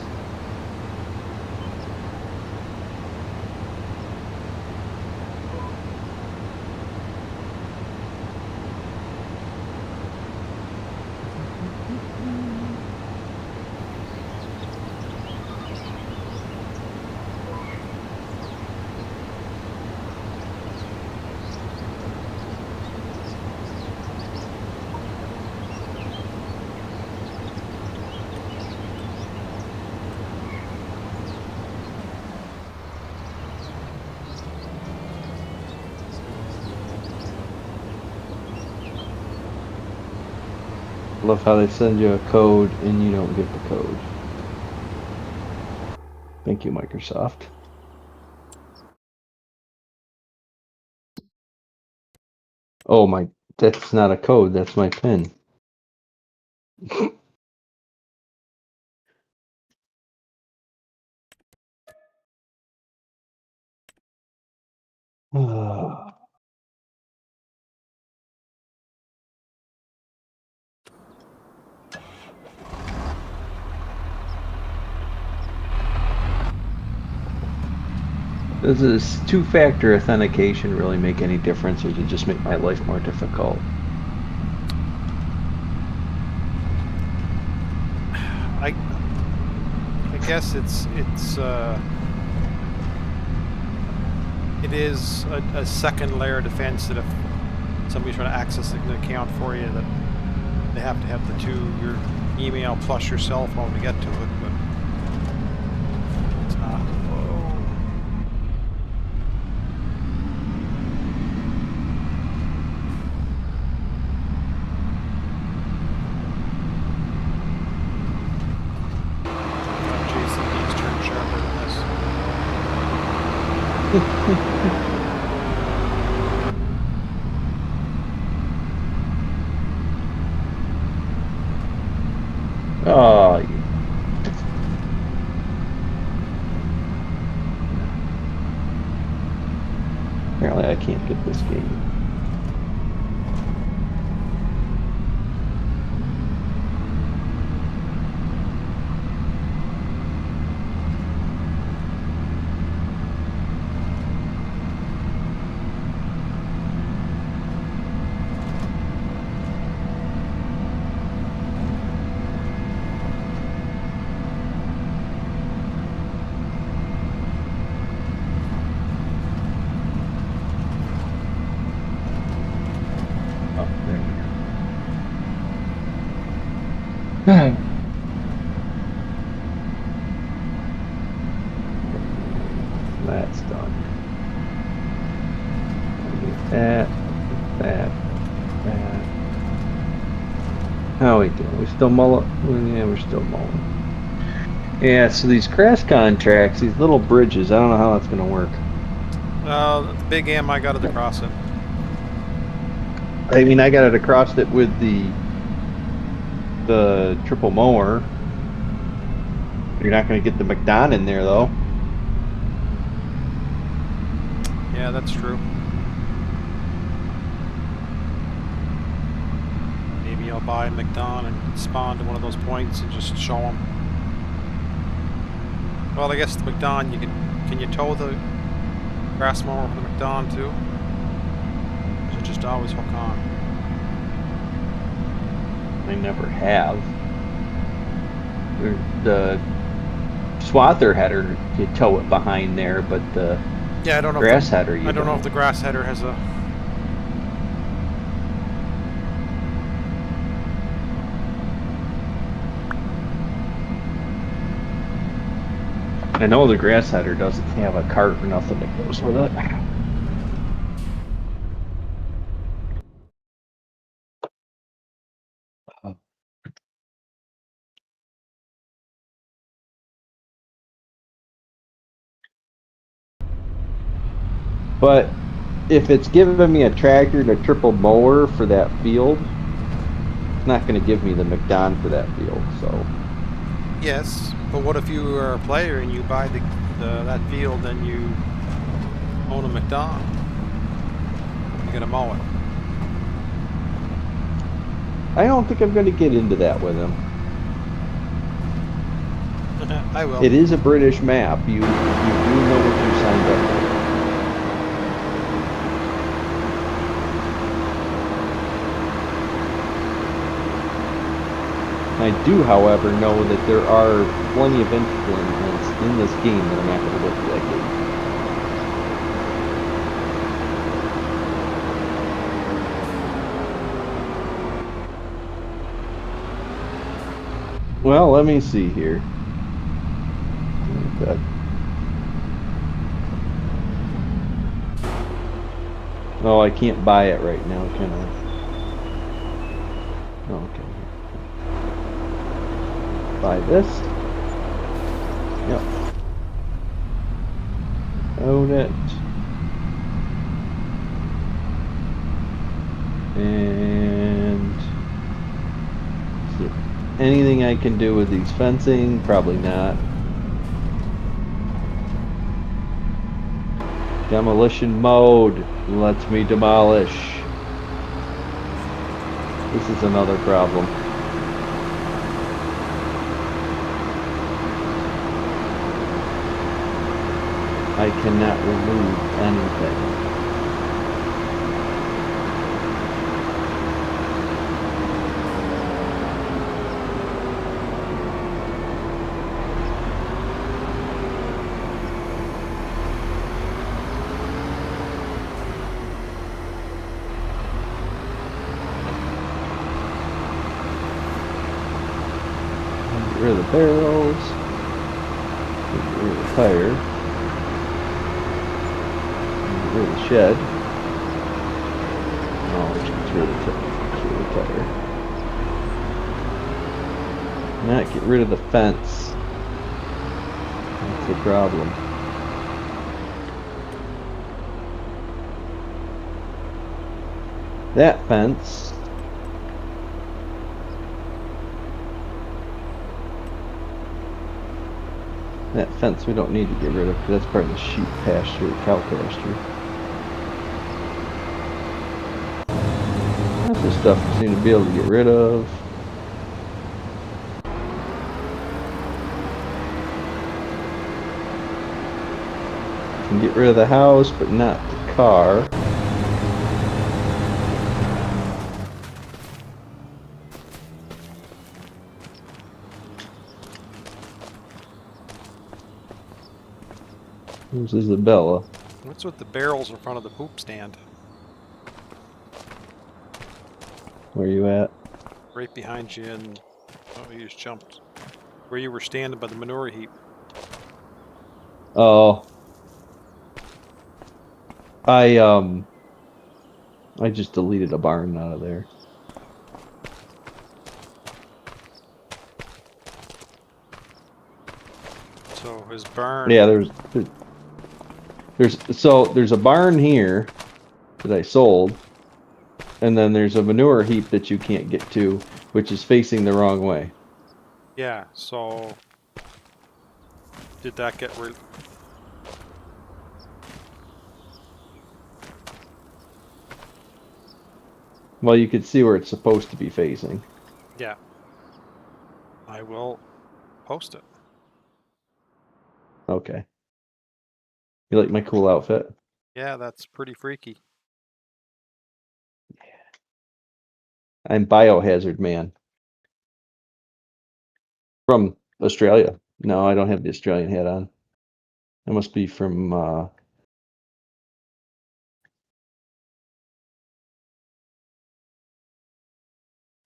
D: I love how they send you a code and you don't get the code. Thank you, Microsoft. Oh my, that's not a code, that's my PIN. Does two-factor authentication really make any difference, or does it just make my life more difficult?
C: I guess it is a second layer of defense that if somebody's trying to access an account for you, that they have to have the two, your email plus your cell phone to get to it, but it's not. Whoa. JCB's turned sharper than this.
D: Oh, apparently I can't get this game. That's done. That. How we doing? We still mulling? Yeah, we're still mulling. Yeah, so these crash contracts, these little bridges, I don't know how that's going to work.
C: The big M, I got it across it.
D: I mean, I got it across it with the triple mower. You're not going to get the McDon in there, though.
C: Yeah, that's true. Maybe I'll buy a McDon and spawn to one of those points and just show them. Well, I guess the McDon, can you tow the grass mower with the McDon too? Or does it just always hook on?
D: I never have. The swather header, you tow it behind there, but the
C: yeah, I don't know.
D: Grass header, you
C: I don't know if the grass header has a.
D: I know the grass header doesn't have a cart or nothing that goes with it. But if it's giving me a tractor and a triple mower for that field, it's not going to give me the McDon for that field. So
C: Yes, but what if you are a player and you buy that field and you own a McDon? You gotta mow it.
D: I don't think I'm going to get into that with him.
C: I will.
D: It is a British map. You do know what you signed up for. I do, however, know that there are plenty of influences in this game that are not going to work for that game. Well, let me see here. Okay. Oh, I can't buy it right now, can I? Oh, okay. Buy this. Yep. Own it. And is there anything I can do with these fencing? Probably not. Demolition mode lets me demolish. This is another problem. I cannot remove anything. Get rid of the barrels. Get rid of the tire. Get rid of the shed. Oh, just get rid of the tire. Not get rid of the fence. That's the problem. That fence. That fence we don't need to get rid of because that's part of the sheep pasture, cow pasture. That's the stuff we seem to be able to get rid of. Can get rid of the house, but not the car. Here's Isabella.
C: What's with the barrels in front of the poop stand?
D: Where you at?
C: Right behind you, and oh, you just jumped. Where you were standing by the manure heap.
D: Oh. I just deleted a barn out of there.
C: So his barn.
D: Yeah, there's a barn here that I sold, and then there's a manure heap that you can't get to, which is facing the wrong way.
C: Yeah. So did that get rid?
D: Well, you could see where it's supposed to be facing.
C: Yeah. I will post it.
D: Okay. You like my cool outfit?
C: Yeah, that's pretty freaky.
D: I'm Biohazard Man. From Australia. No, I don't have the Australian hat on. I must be from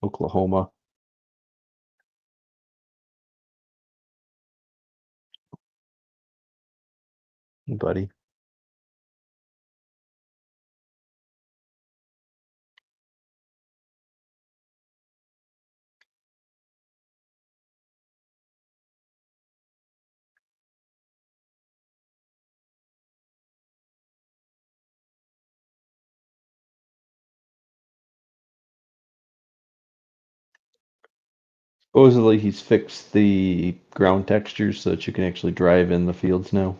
D: Oklahoma. Hey, buddy. Supposedly he's fixed the ground textures so that you can actually drive in the fields now.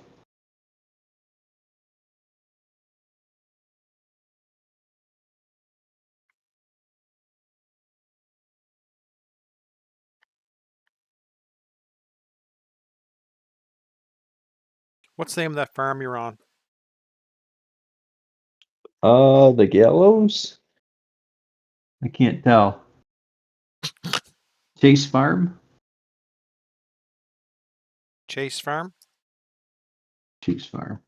C: What's the name of that farm you're on?
D: The Gallows? I can't tell. Chase Farm?
C: Chase Farm?
D: Chase Farm.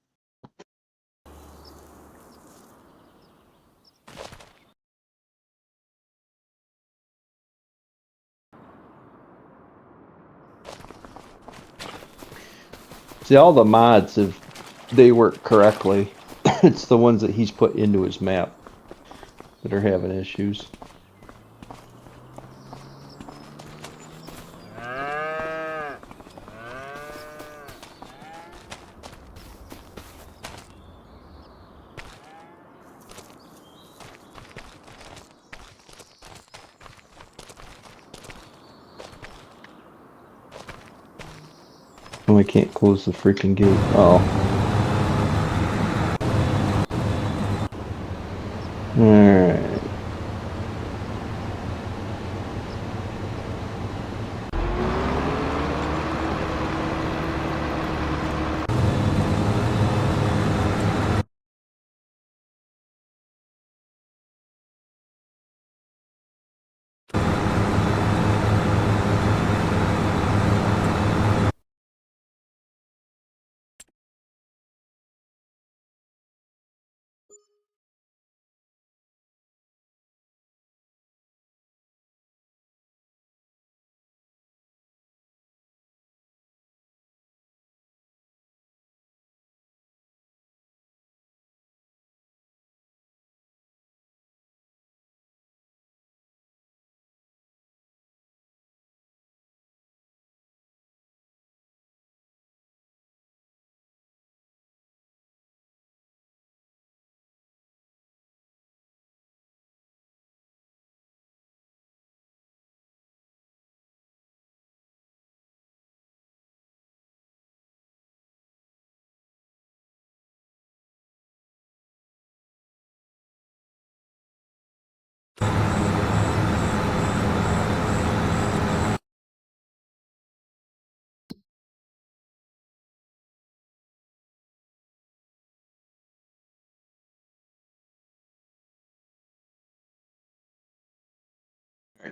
D: See, all the mods, they work correctly. It's the ones that he's put into his map that are having issues. Oh, I can't close the freaking gate. Oh. Alright.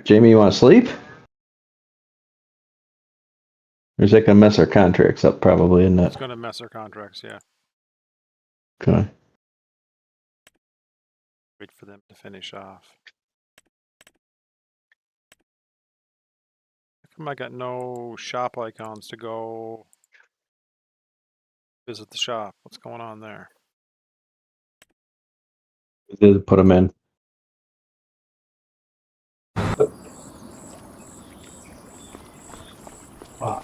D: Jamie, you want to sleep? Or is that going to mess our contracts up, probably, isn't
C: It's
D: it?
C: going to mess our contracts, yeah.
D: Okay.
C: Wait for them to finish off. How come I got no shop icons to go visit the shop? What's going on there?
D: Did put them in.
A: Wow.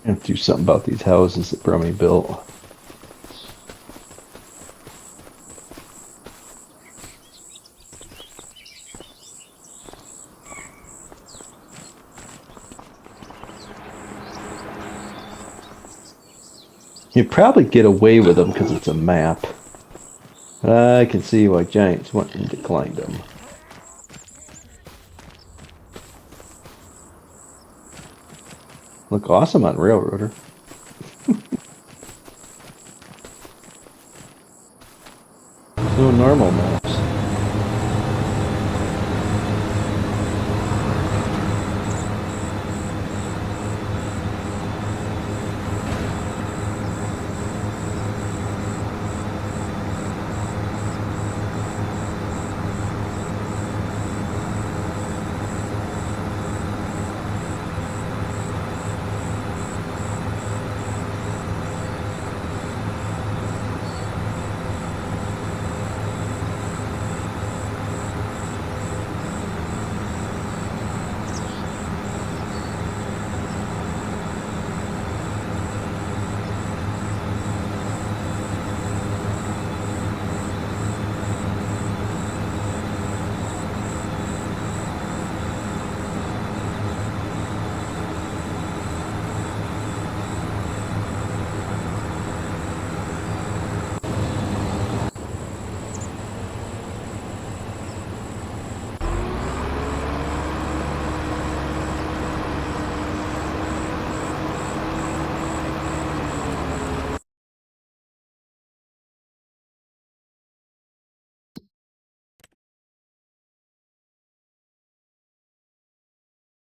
D: I have to do something about these houses that Brummy built. You'd probably get away with them because it's a map. I can see why Giants went and declined them. Look awesome on Railroader. No normal maps.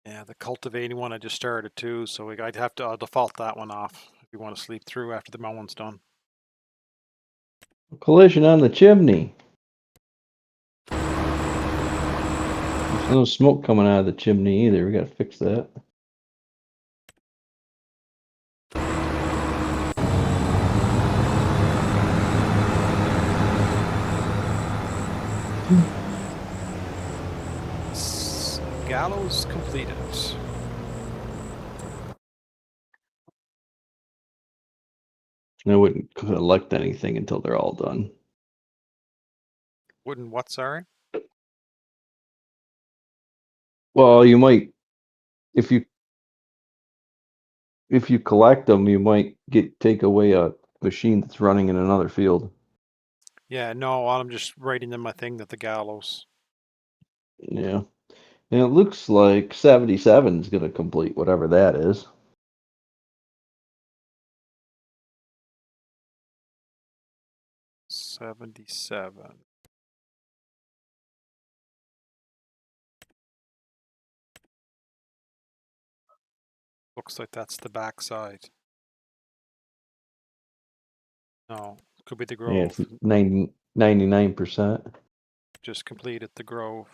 C: Yeah, the cultivating one I just started too, so I'd have to I'll default that one off if you want to sleep through after the mowing's done.
D: Collision on the chimney. There's no smoke coming out of the chimney either. We gotta fix that.
C: Gallows completed.
D: I wouldn't collect anything until they're all done.
C: Wouldn't what, sorry?
D: Well, you might, if you collect them, you might take away a machine that's running in another field.
C: Yeah, no, I'm just writing in my thing that the gallows.
D: Yeah. And it looks like 77 is going to complete whatever that is.
C: $77. Looks like that's the backside. No, could be the
D: Yeah,
C: Grove.
D: it's 99%.
C: Just completed the Grove.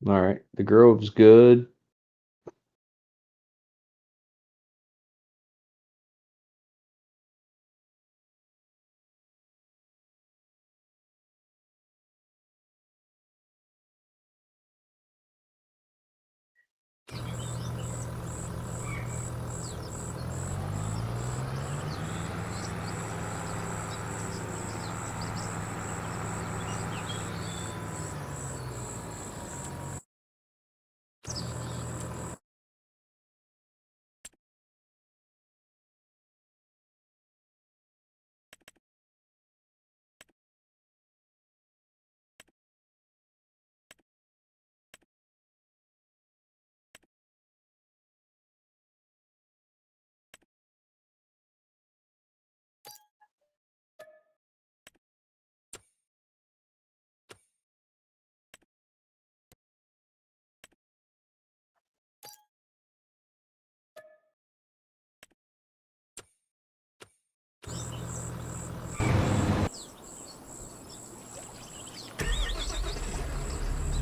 D: All right. The Grove's good.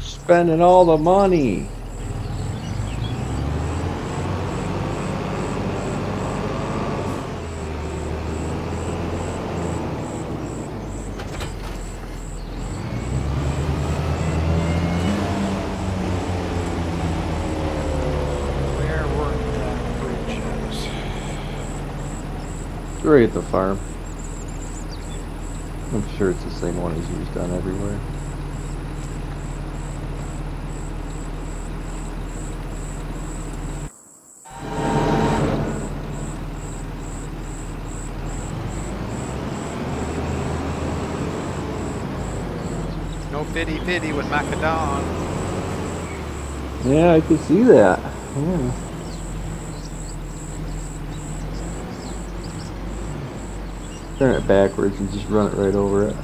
D: Spending all the money.
C: Where were that bridge?
D: Right at the farm. I'm sure it's the same one he's used on everywhere.
C: No pity with Macadon.
D: Yeah, I could see that. Yeah. Turn it backwards and just run it right over it.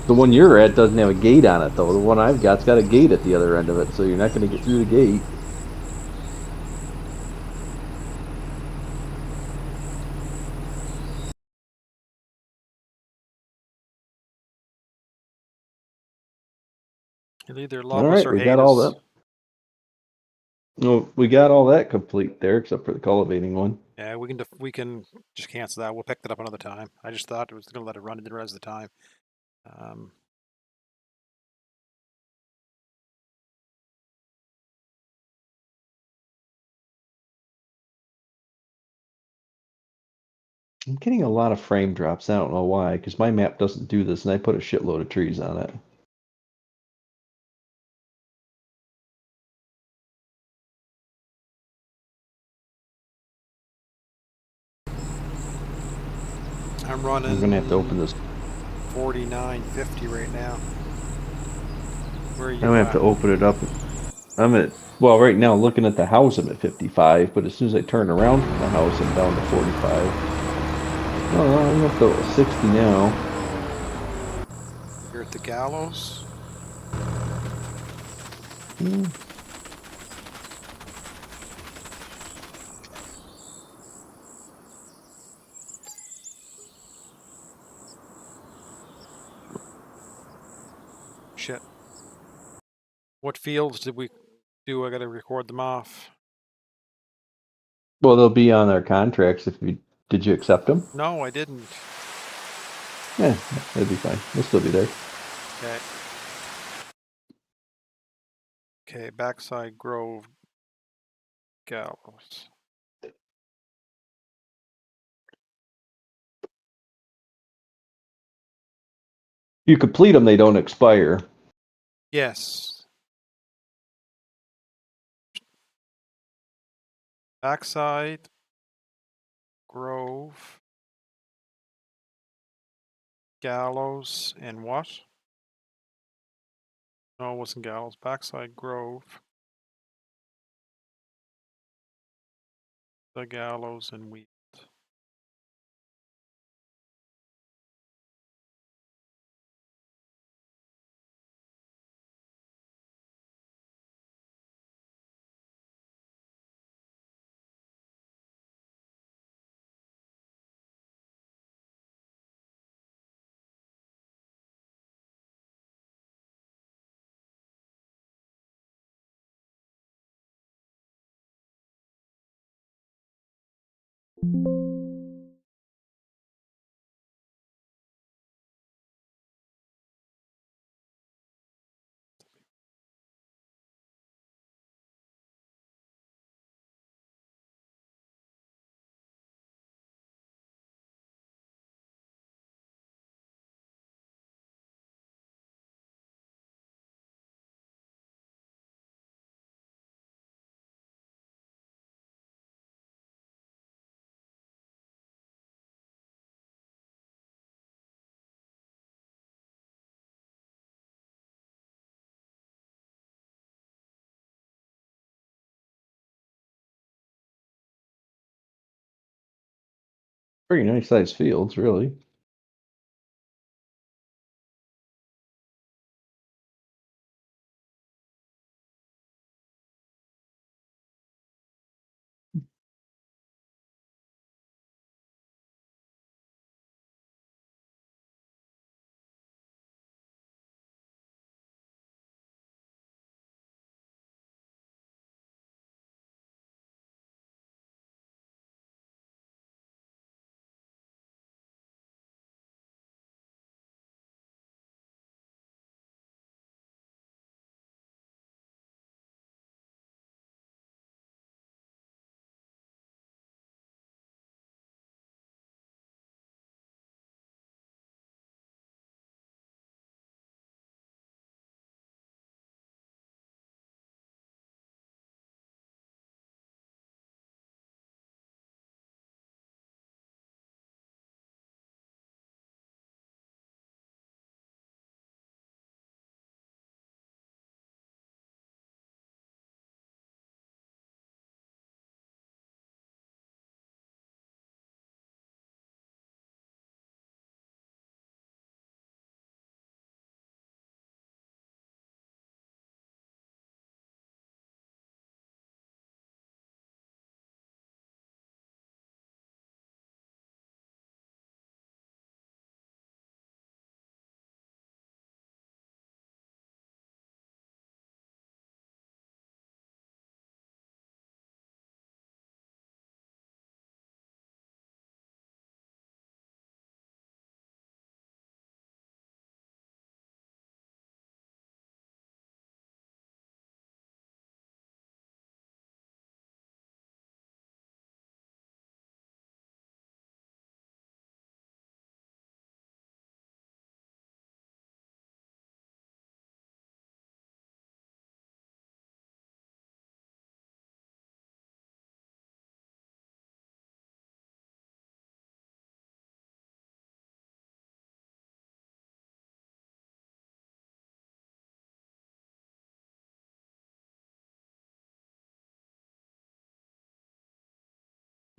D: The one you're at doesn't have a gate on it, though. The one I've got's got a gate at the other end of it, so you're not going to get through the gate.
C: You'll either
D: All
C: love us
D: right,
C: or
D: we
C: hate
D: got
C: us.
D: all that. No, we got all that complete there, except for the cultivating one.
C: Yeah, we can just cancel that. We'll pick that up another time. I just thought it was going to let it run the rest of the time.
D: I'm getting a lot of frame drops. I don't know why, because my map doesn't do this, and I put a shitload of trees on it.
C: I'm running.
D: I'm gonna have to open this.
C: 49.50 right now. Where are you?
D: I'm gonna have to open it up. I'm at, well, right now looking at the house, I'm at 55, but as soon as I turn around from the house, I'm down to 45. Oh, I'm up to 60 now.
C: Here at the gallows. Shit. What fields did we do? I gotta record them off.
D: Well, they'll be on our contracts if you did you accept them?
C: No, I didn't.
D: Yeah, that'd be fine. We'll still be there.
C: Okay. Okay, Backside Grove Gallows.
D: You complete them, they don't expire.
C: Yes. Backside Grove Gallows and what? No, it wasn't Gallows. Backside Grove. The Gallows and Wheat.
D: Pretty nice sized fields, really.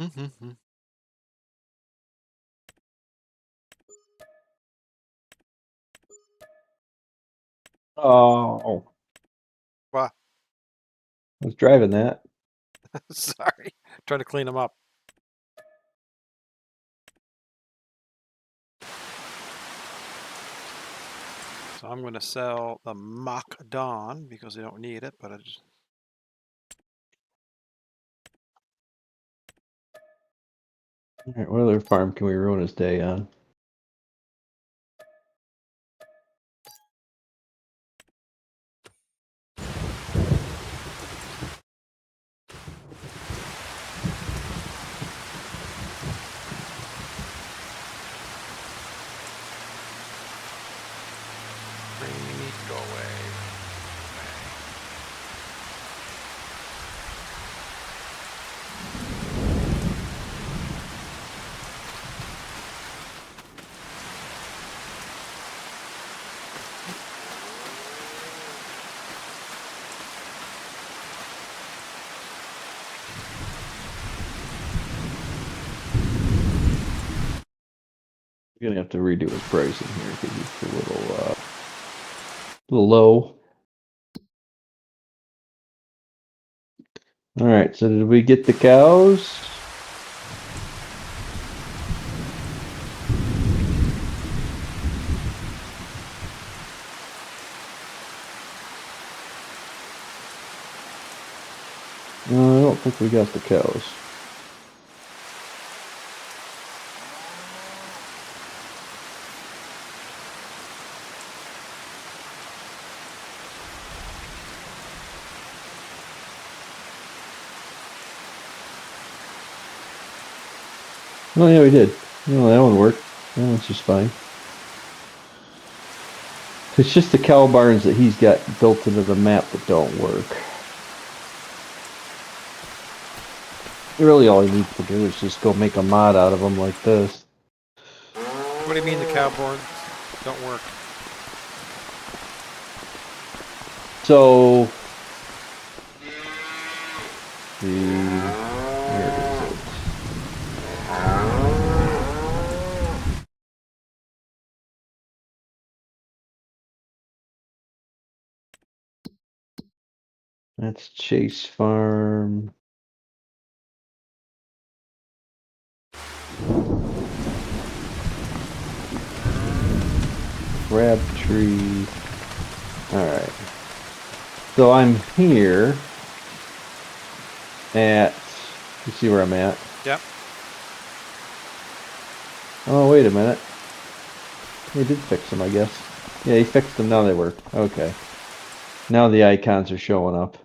D: Mm-hmm. Oh,
C: What?
D: I was driving that.
C: Sorry. Trying to clean them up. So I'm going to sell the Mock Dawn because I don't need it, but I just...
D: All right, what other farm can we ruin his day on?
C: Green meat, go away.
D: You're gonna have to redo his pricing here because he's a little low. All right, so did we get the cows? No, I don't think we got the cows. Oh yeah, we did. No, that one worked. That one's just fine. It's just the cow barns that he's got built into the map that don't work. Really, all he needs to do is just go make a mod out of them like this.
C: What do you mean the cow barns don't work?
D: So, where is it? That's Chase Farm. Crabtree. Alright. So I'm here at, you see where I'm at?
C: Yep.
D: Oh, wait a minute. He did fix them, I guess. Yeah, he fixed them, now they work. Okay. Now the icons are showing up.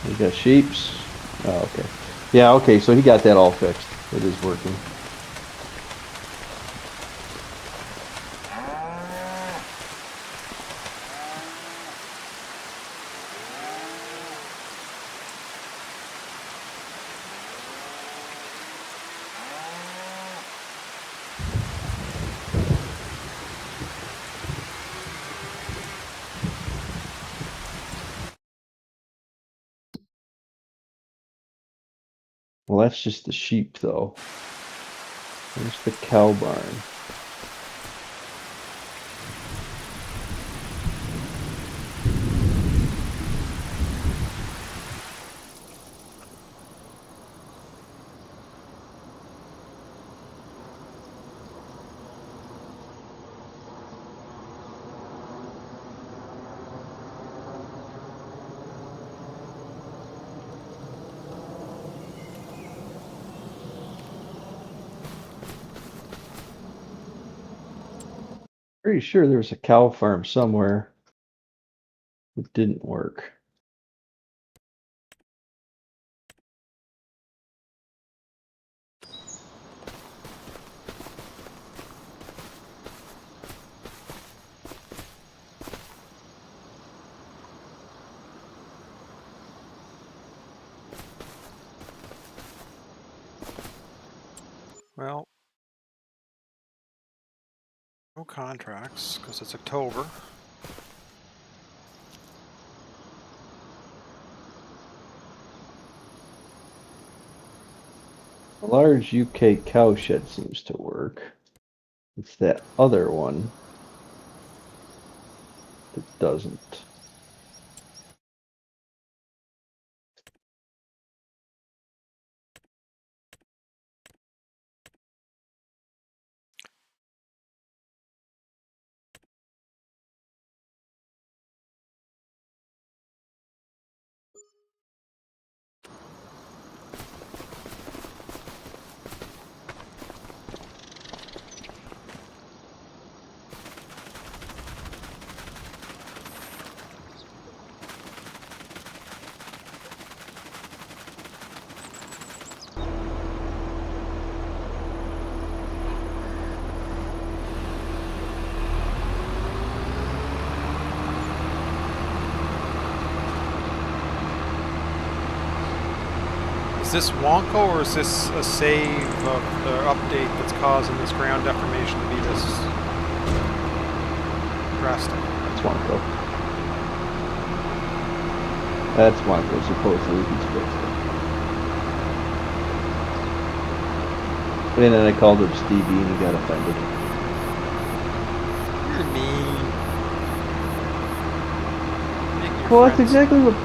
D: We got sheeps. Oh, okay. Yeah, okay, so he got that all fixed. It is working. Well, that's just the sheep, though. There's the cow barn. Pretty sure there was a cow farm somewhere that didn't work.
C: Well, no contracts because it's October.
D: A large UK cowshed seems to work. It's that other one that doesn't.
C: Is this Wonko or is this a save of the update that's causing this ground deformation to be this drastic?
D: That's Wonko. That's Wonko. Supposedly he's fixed it. And then I called him Stevie and he got offended.
C: You're mean. Making your
D: Well, that's
C: friends-
D: exactly what.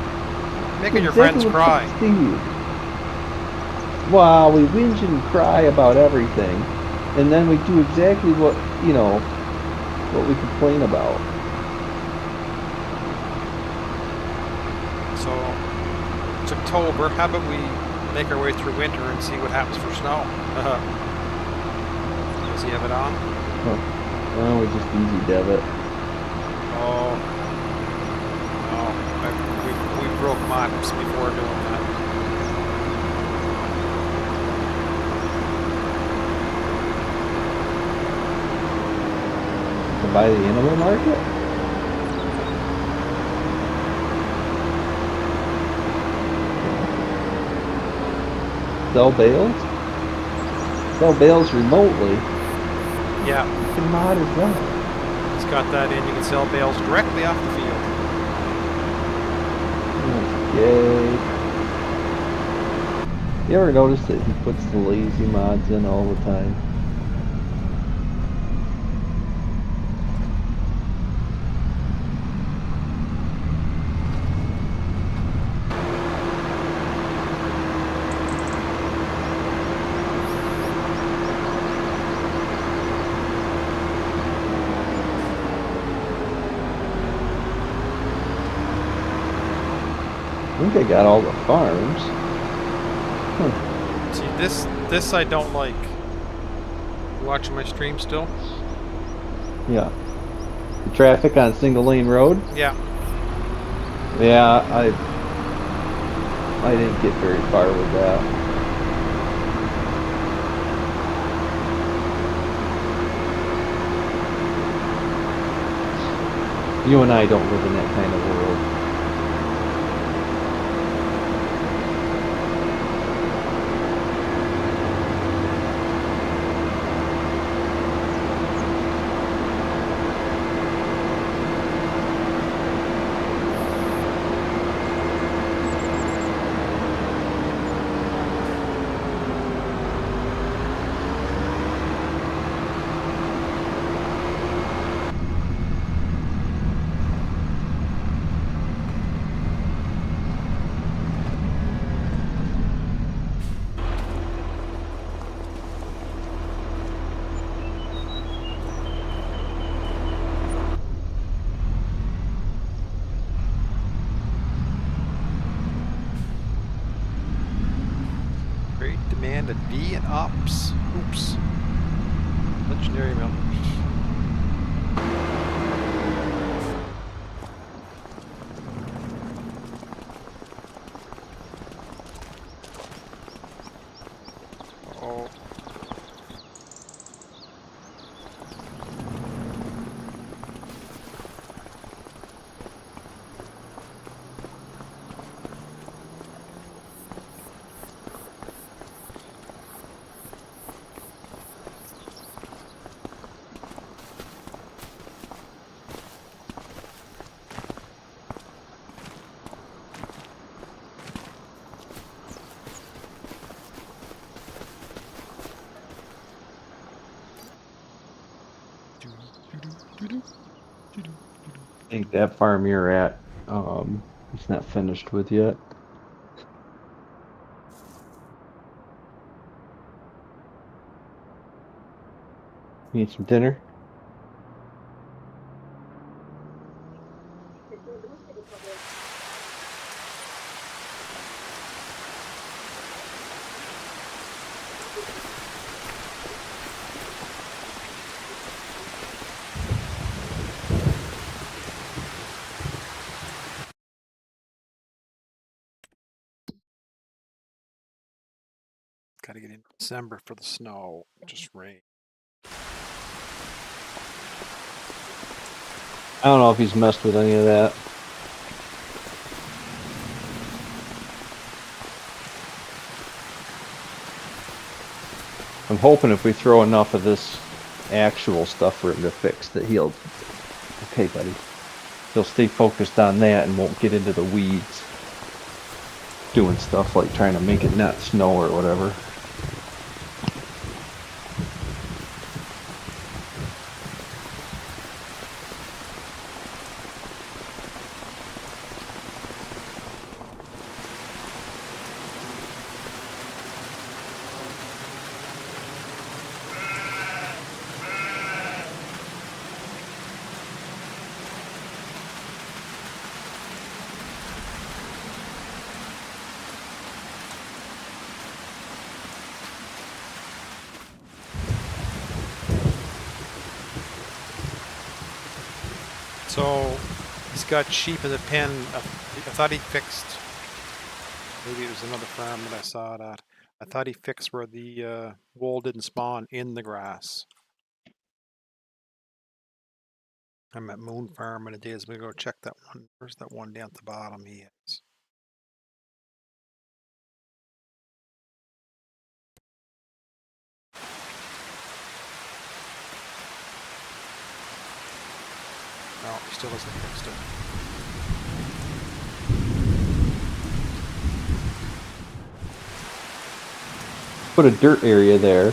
C: Making your
D: exactly
C: friends
D: what
C: cry.
D: Steve. Wow, we whinge and cry about everything, and then we do exactly what what we complain about.
C: So it's October. How about we make our way through winter and see what happens for snow? Does he have it on?
D: Well, we just easy dev it.
C: Oh. No. We broke maps before doing that.
D: To buy the animal market? Sell bales? Sell bales remotely?
C: Yeah.
D: What fucking mod is that?
C: It's got that in. You can sell bales directly off the field.
D: Yay. You ever notice that he puts the lazy mods in all the time? I think I got all the farms.
C: See, this I don't like. You watching my stream still?
D: Yeah. The traffic on single lane road?
C: Yeah.
D: Yeah, I didn't get very far with that. You and I don't live in that kind of world.
C: Great demand at V and ops. Oops. Legendary members. Oh.
D: think that farm you're at, it's not finished with yet. Need some dinner?
C: Got to get in December for the snow. Just rain.
D: I don't know if he's messed with any of that. I'm hoping if we throw enough of this actual stuff for him to fix that he'll... Okay, buddy. He'll stay focused on that and won't get into the weeds. Doing stuff like trying to make it not snow or whatever.
C: So he's got sheep in the pen. I thought he fixed. Maybe it was another farm that I saw it at. I thought he fixed where the wool didn't spawn in the grass. I'm at Moon Farm in a day. I'm gonna go check that one. Where's that one down at the bottom? He is. No, he still hasn't fixed it.
D: Put a dirt area there,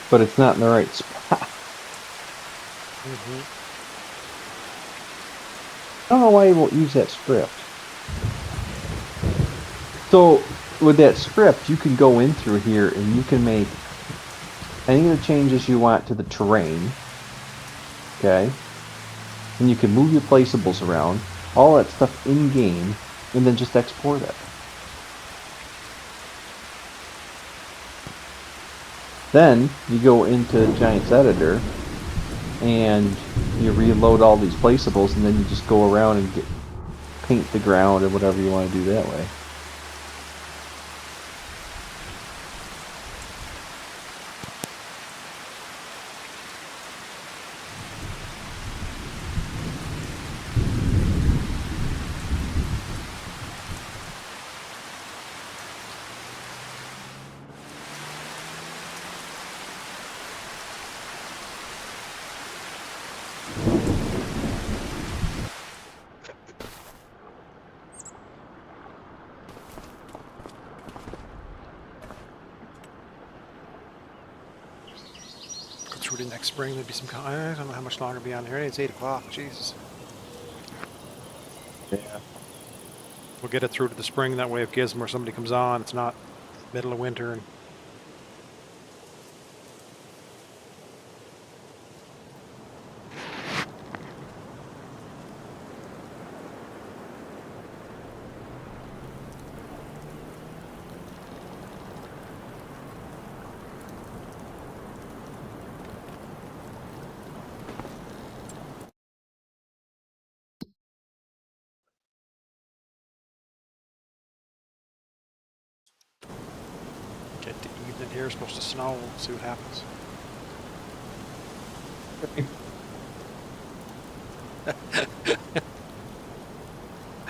D: but it's not in the right spot. I don't know why he won't use that script. So with that script, you can go in through here and you can make any of the changes you want to the terrain. Okay? And you can move your placeables around, all that stuff in game, and then just export it. Then you go into Giants Editor and you reload all these placeables, and then you just go around and paint the ground or whatever you want to do that way.
C: Through the next spring, there'd be some. I don't know how much longer it'll be on here. It's 8 o'clock. Jesus.
D: Yeah.
C: We'll get it through to the spring. That way, if Gizmo or somebody comes on, it's not middle of winter. And get to evening here. It's supposed to snow. We'll see what happens.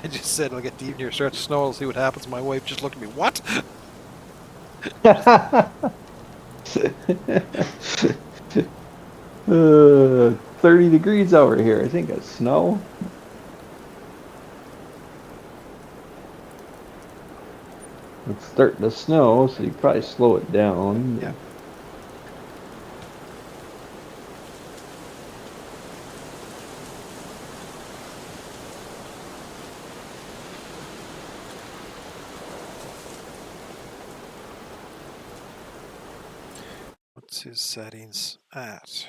C: I just said I'll get to evening here. Starts to snow. We'll see what happens. My wife just looked at me. What?
D: 30 degrees over here. I think it's snow. It's starting to snow, so you probably slow it down.
C: Yeah. What's his settings at?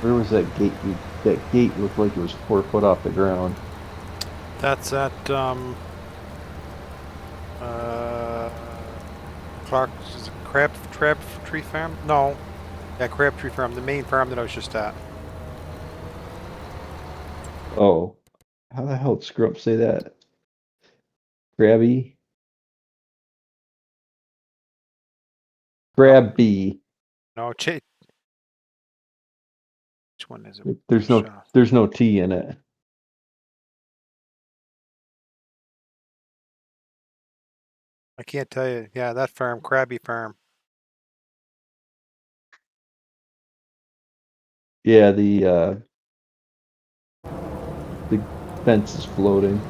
D: Where was that gate? That gate looked like it was 4 foot off the ground.
C: That's at Clark. Is it Crabtree Farm? No, yeah, Crabtree Farm, the main farm that I was just at.
D: Oh, how the hell did Scrub say that? Grabby? Grabby.
C: No, which one is it?
D: There's no T in it.
C: I can't tell you. Yeah, that farm, Krabby Farm.
D: Yeah, the fence is floating.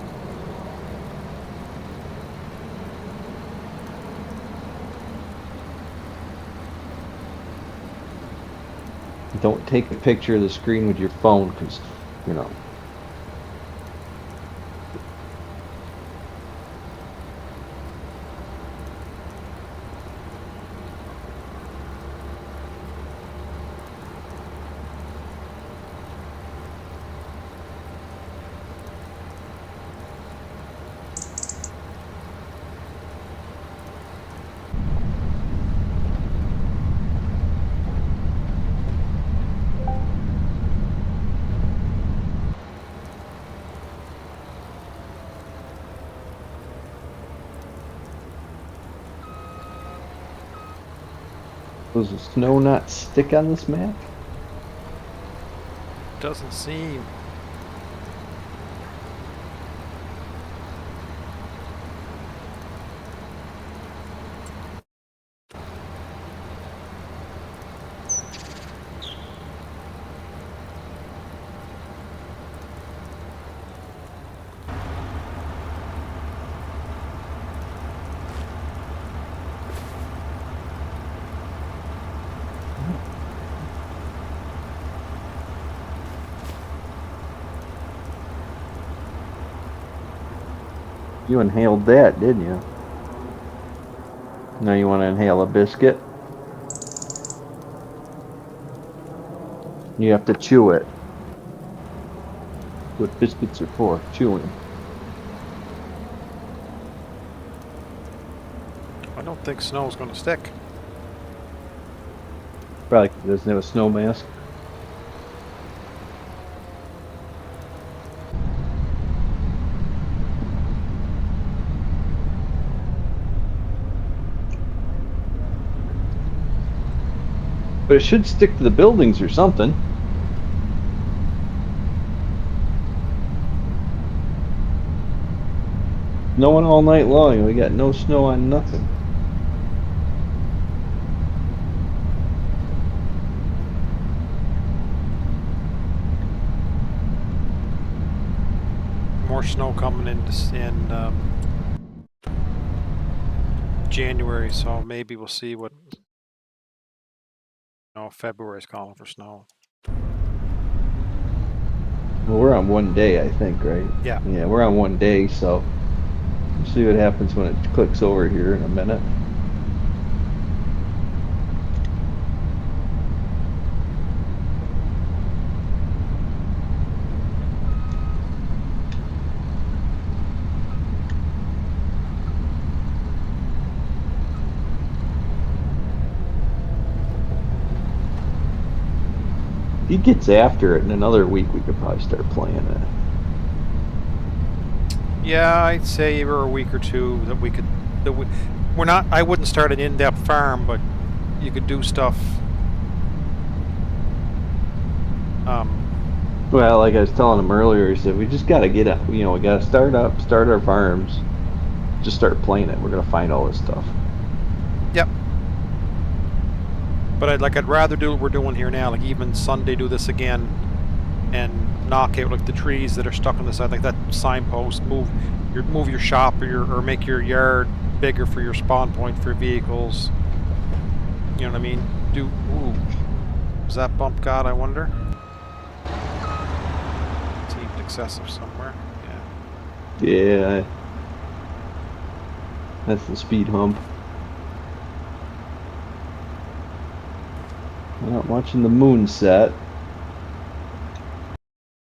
D: Don't take a picture of the screen with your phone, because, you know. Does the snow not stick on this map?
C: Doesn't seem.
D: You inhaled that, didn't you? Now you want to inhale a biscuit? You have to chew it. What biscuits are for, chewing.
C: I don't think snow's going to stick.
D: Probably 'cause it doesn't have a snow mask. But it should stick to the buildings or something. Snowing all night long, and we got no snow on nothing.
C: More snow coming in January, so maybe we'll see what February's calling for snow.
D: Well, we're on 1 day, I think, right?
C: Yeah.
D: Yeah, we're on 1 day, so we'll see what happens when it clicks over here in a minute. He gets after it in another week, we could probably start playing it.
C: Yeah, I'd say for a week or two that we could. We're not. I wouldn't start an in-depth farm, but you could do stuff.
D: Well, like I was telling him earlier, he said we just got to get up. We got to start our farms, just start playing it. We're gonna find all this stuff.
C: But I'd rather do what we're doing here now. Like even Sunday, do this again, and knock out like the trees that are stuck on the side, like that signpost. Move your shop or make your yard bigger for your spawn point for vehicles. You know what I mean? Ooh, was that bump God? I wonder. Seemed excessive somewhere. Yeah.
D: Yeah. That's the speed hump. Not watching the moon set.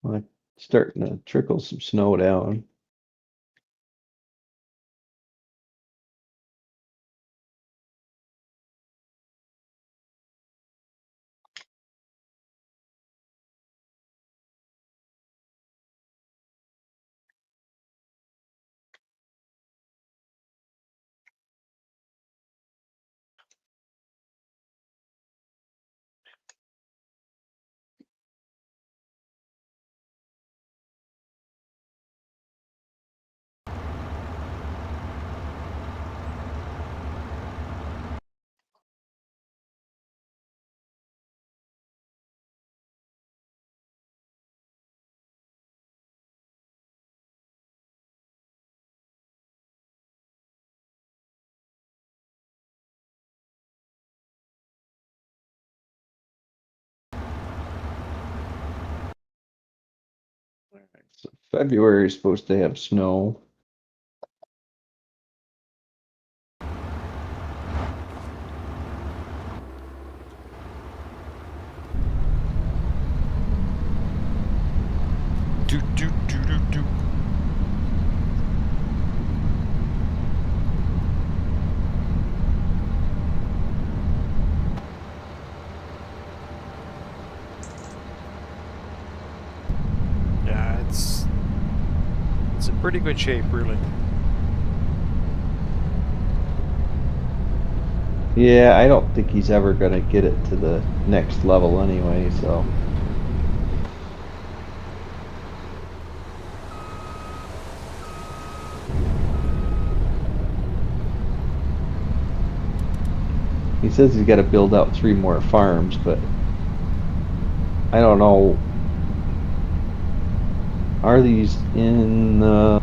D: Like starting to trickle some snow down. So February is supposed to have snow.
C: Do. Yeah, it's in pretty good shape, really.
D: Yeah, I don't think he's ever gonna get it to the next level anyway, so. He says he's got to build out 3 more farms, but I don't know. Are these in the...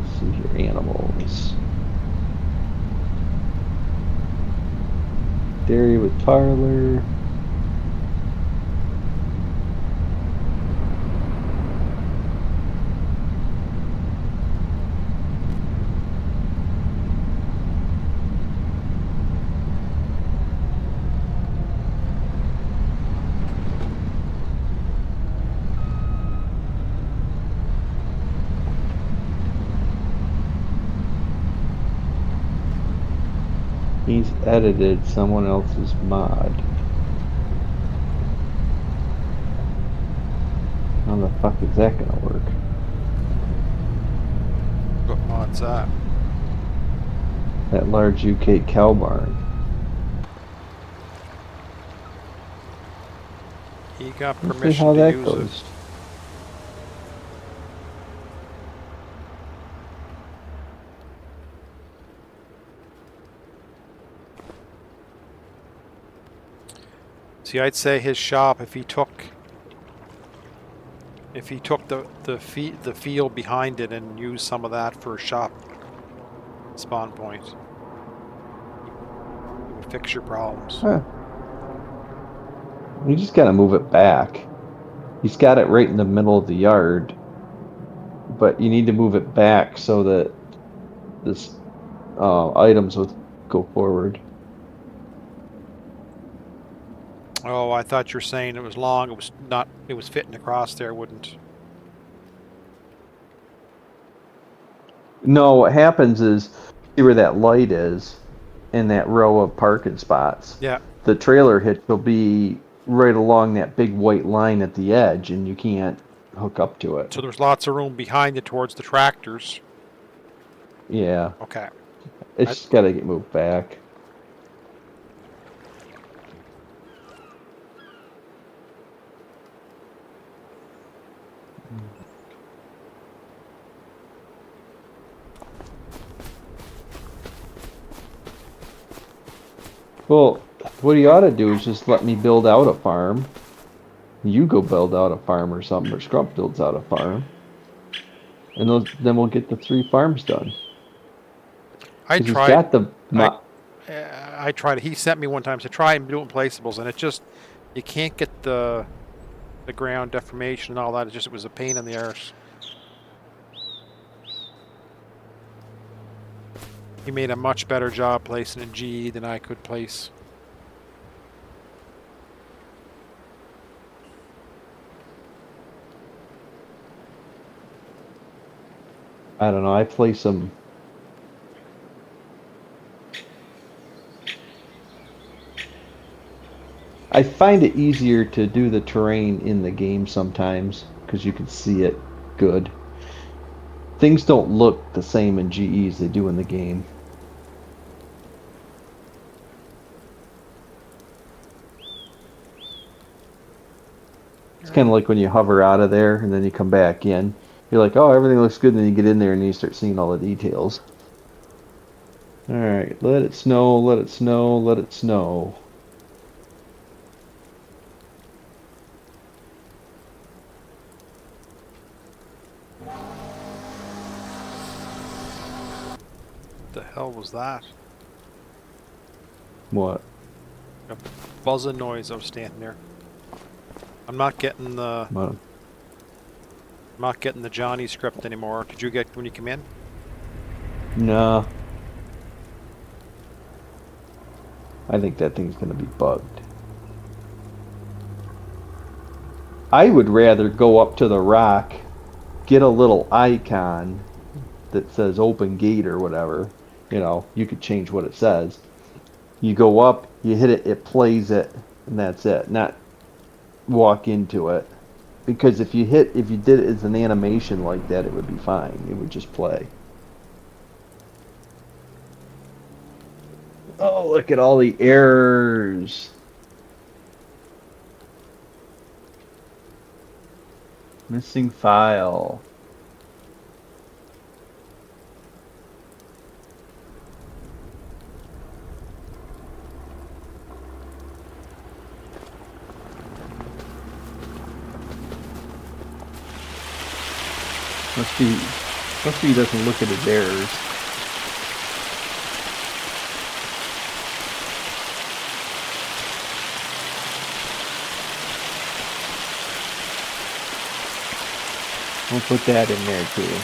D: Let's see here, animals. Dairy with parlor. He's edited someone else's mod. How the fuck is that gonna work?
C: What mod's that?
D: That large UK cow barn.
C: He got
D: Let's see
C: permission
D: how
C: to
D: that
C: use
D: goes.
C: it. See, I'd say his shop, if he took the field behind it and used some of that for a shop spawn point, it would fix your problems.
D: Huh. You just gotta move it back. He's got it right in the middle of the yard, but you need to move it back so that this items would go forward.
C: Oh, I thought you were saying it was long. It was not. It was fitting across there, wouldn't?
D: No, what happens is, see where that light is in that row of parking spots.
C: Yeah.
D: The trailer hitch will be right along that big white line at the edge, and you can't hook up to it.
C: So there's lots of room behind it towards the tractors.
D: Yeah.
C: Okay.
D: It's just got to get moved back. Well, What he ought to do is just let me build out a farm. You go build out a farm or something, or Scrump builds out a farm. And then we'll get the 3 farms done.
C: I
D: Because he's
C: tried.
D: got the...
C: I tried. He sent me one time to try and do it in placeables, and it just you can't get the ground deformation and all that. It was a pain in the arse. He made a much better job placing a GE than I could place.
D: I don't know, I place them... I find it easier to do the terrain in the game sometimes, because you can see it good. Things don't look the same in GEs they do in the game. It's kind of like when you hover out of there and then you come back in. You're like, oh, everything looks good, and then you get in there and you start seeing all the details. Alright, let it snow, let it snow, let it snow.
C: What the hell was that?
D: What?
C: A buzzing noise. I was standing there. I'm not getting the.
D: What?
C: I'm not getting the Johnny script anymore. Did you get when you come in?
D: No. I think that thing's gonna be bugged. I would rather go up to the rock, get a little icon that says open gate or whatever. You know, you could change what it says. You go up, you hit it, it plays it, and that's it. Not walk into it. Because if you did it as an animation like that, it would be fine. It would just play. Oh, look at all the errors. Missing file. Must be he doesn't look at his errors. We'll put that in there too.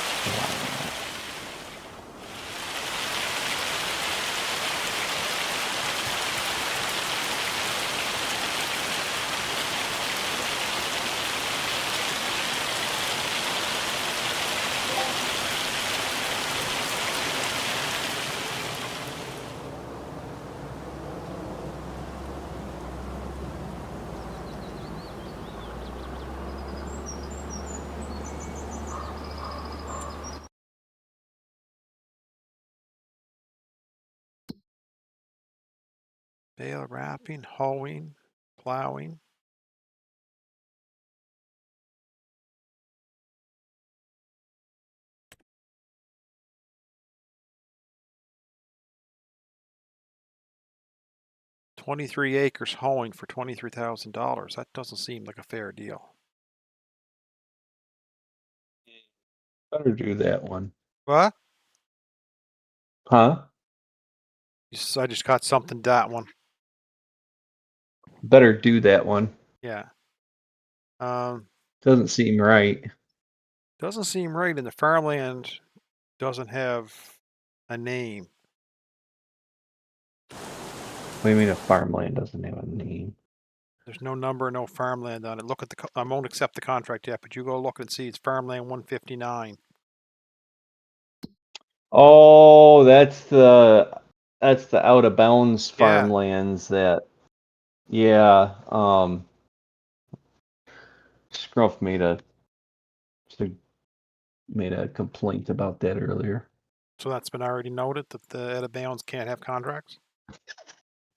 C: Bale wrapping, hoeing, plowing. $23 acres hoeing for $23,000. That doesn't seem like a fair deal.
D: Better do that one.
C: What?
D: Huh?
C: I just got something that one.
D: Better do that one.
C: Yeah.
D: Doesn't seem right.
C: Doesn't seem right, and the farmland doesn't have a name.
D: What do you mean a farmland doesn't have a name?
C: There's no number, no farmland on it. Look at I won't accept the contract yet, but you go look and see. It's farmland 159.
D: Oh, that's the out of bounds farmlands that. Yeah. Scruff made a complaint about that earlier.
C: So that's been already noted that the out of bounds can't have contracts.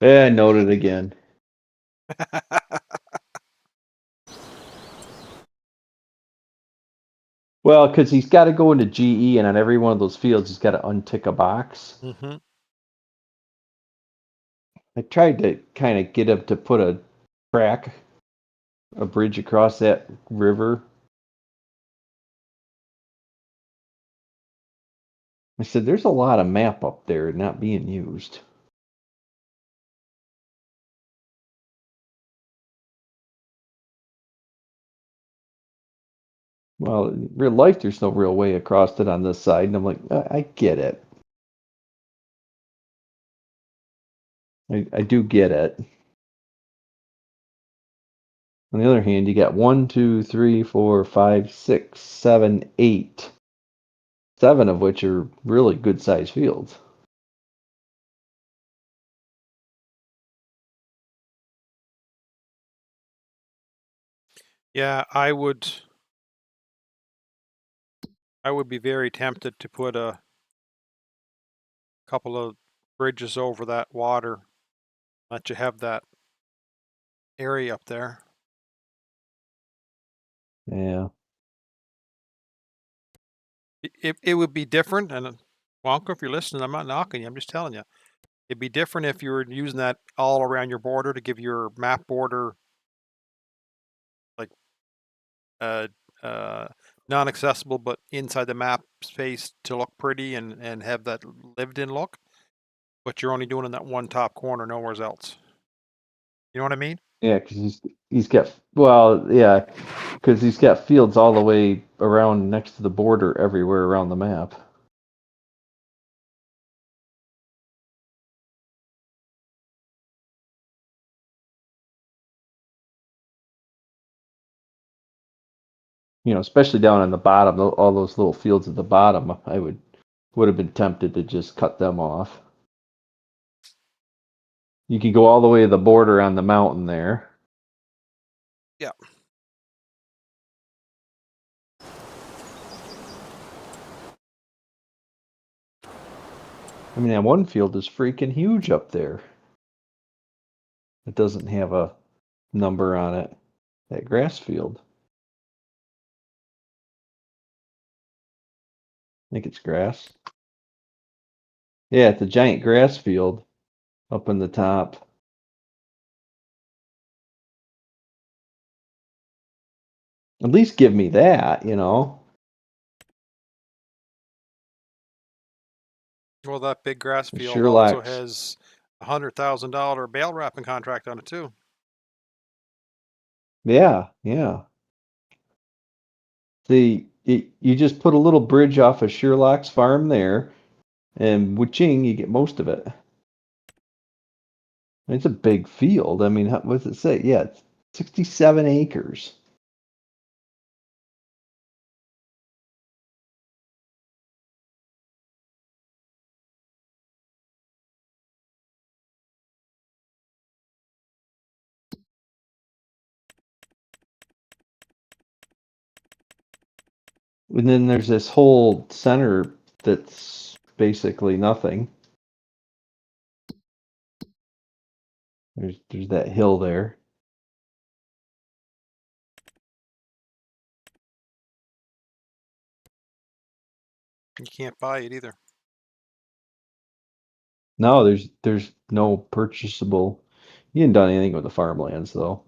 D: Yeah, noted again. Well, because he's got to go into GE, and on every one of those fields, he's got to untick a box.
C: Mm-hmm.
D: I tried to kind of get him to put a bridge across that river. I said, there's a lot of map up there not being used. Well, in real life, there's no real way across it on this side. And I'm like, I get it. I do get it. On the other hand, you got 1, 2, 3, 4, 5, 6, 7, 8. 7 of which are really good sized fields.
C: Yeah, I would be very tempted to put a couple of bridges over that water. Let you have that area up there.
D: Yeah.
C: It would be different, and Wonka, if you're listening, I'm not knocking you. I'm just telling you. It'd be different if you were using that all around your border to give your map border like non-accessible, but inside the map space to look pretty and have that lived-in look. But you're only doing in that one top corner, nowhere else. You know what I mean?
D: Yeah, because he's got because he's got fields all the way around next to the border everywhere around the map. Especially down on the bottom, all those little fields at the bottom. I would have been tempted to just cut them off. You can go all the way to the border on the mountain there.
C: Yeah.
D: I mean, that one field is freaking huge up there. It doesn't have a number on it. That grass field. I think it's grass. Yeah, it's a giant grass field up in the top. At least give me that,
C: Well, that big grass field also
D: Sherlock's.
C: has $100,000 bale wrapping contract on it too.
D: Yeah, yeah. You just put a little bridge off of Sherlock's farm there, and waching, you get most of it. It's a big field. I mean, what does it say? Yeah, it's 67 acres. And then there's this whole center that's basically nothing. There's that hill there.
C: You can't buy it either.
D: No, there's no purchasable. You haven't done anything with the farmlands though.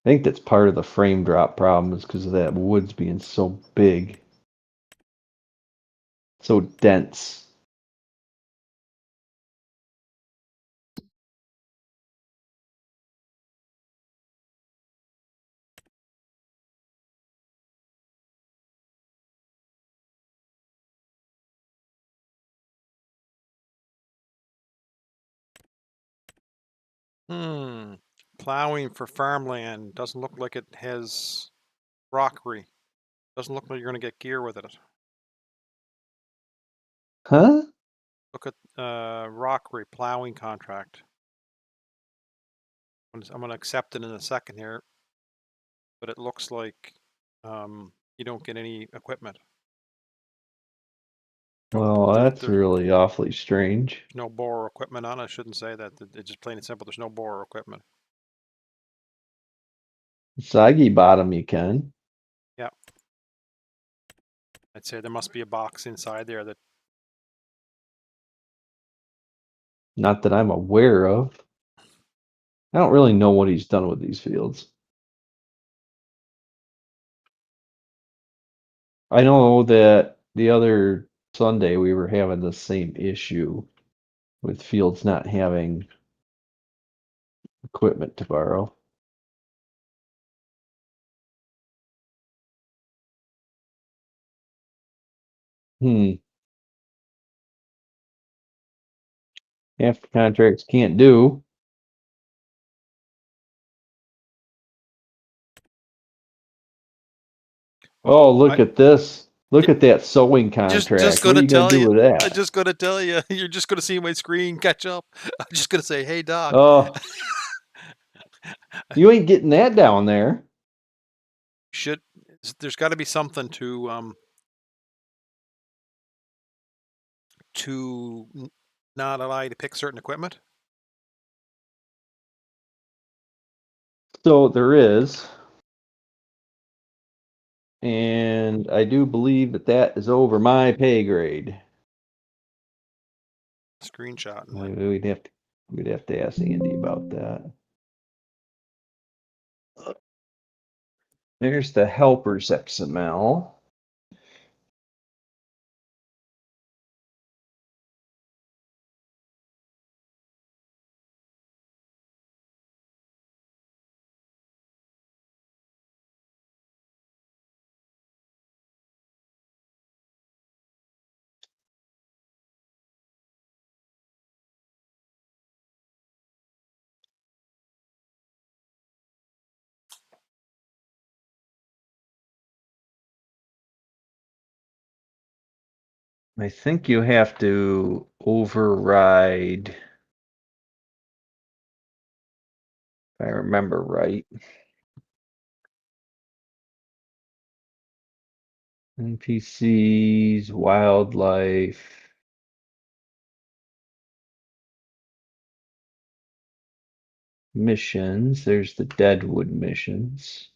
D: I think that's part of the frame drop problem is because of that woods being so big, so dense.
C: Plowing for farmland doesn't look like it has rockery. Doesn't look like you're going to get gear with it.
D: Huh?
C: Look at rockery plowing contract. I'm going to accept it in a second here, but it looks like you don't get any equipment.
D: Well, that's
C: There's
D: really awfully strange.
C: no borrow equipment on it. I shouldn't say that. It's just plain and simple. There's no borrow equipment.
D: Soggy bottom, you can.
C: Yeah. I'd say there must be a box inside there that
D: Not that I'm aware of. I don't really know what he's done with these fields. I know that the other Sunday we were having the same issue with fields not having equipment to borrow. Half the contracts can't do. Oh, look at this. Look at that sewing contract. What are you going to do with that?
C: I'm just gonna tell you. You're just gonna see my screen catch up. I'm just gonna say, "Hey, Doc."
D: Oh, you ain't getting that down there.
C: There's got to be something to not allow you to pick certain equipment.
D: So there is. And I do believe that that is over my pay grade.
C: Screenshot.
D: We'd have to ask Andy about that. There's the helpers XML. I think you have to override, if I remember right. NPCs, wildlife. Missions. There's the Deadwood missions.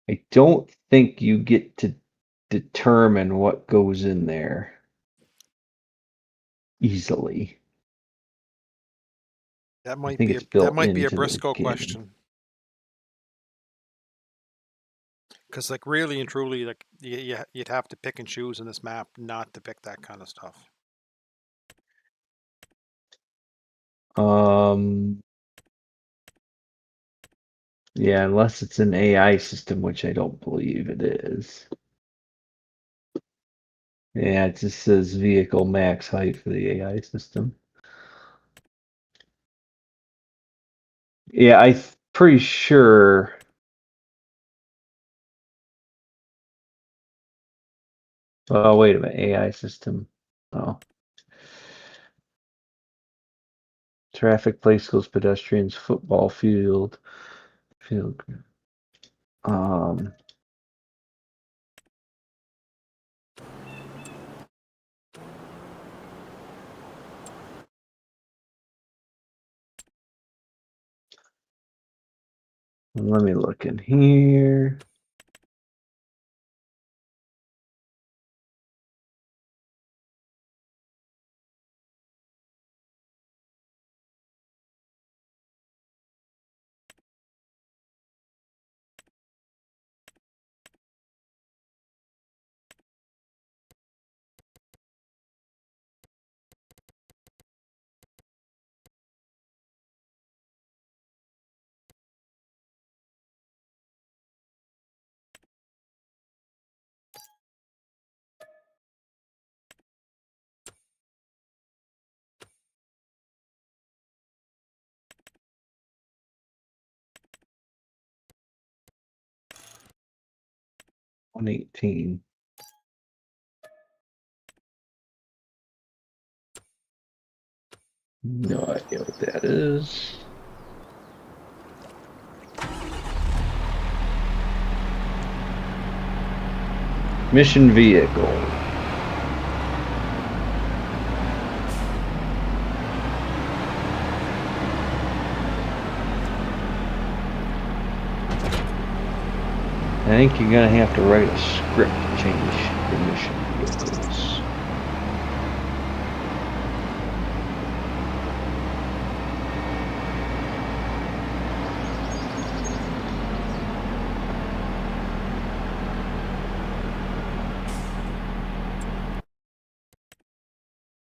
D: I don't think you get to determine what goes in there easily.
C: That might
D: think
C: be
D: it's built
C: that might be a
D: into the
C: Briscoe
D: game.
C: question. Because, like, really and truly, like, you'd have to pick and choose in this map not to pick that kind of stuff.
D: Yeah, unless it's an AI system, which I don't believe it is. Yeah, it just says vehicle max height for the AI system. Yeah, I'm pretty sure. Oh, wait a minute, AI system. Oh. Traffic, play schools, pedestrians, football field. Let me look in here. $118. No idea what that is. Mission vehicle. I think you're gonna have to write a script to change your mission vehicles.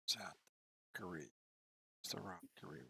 C: Is that Korea? It's the wrong Korea.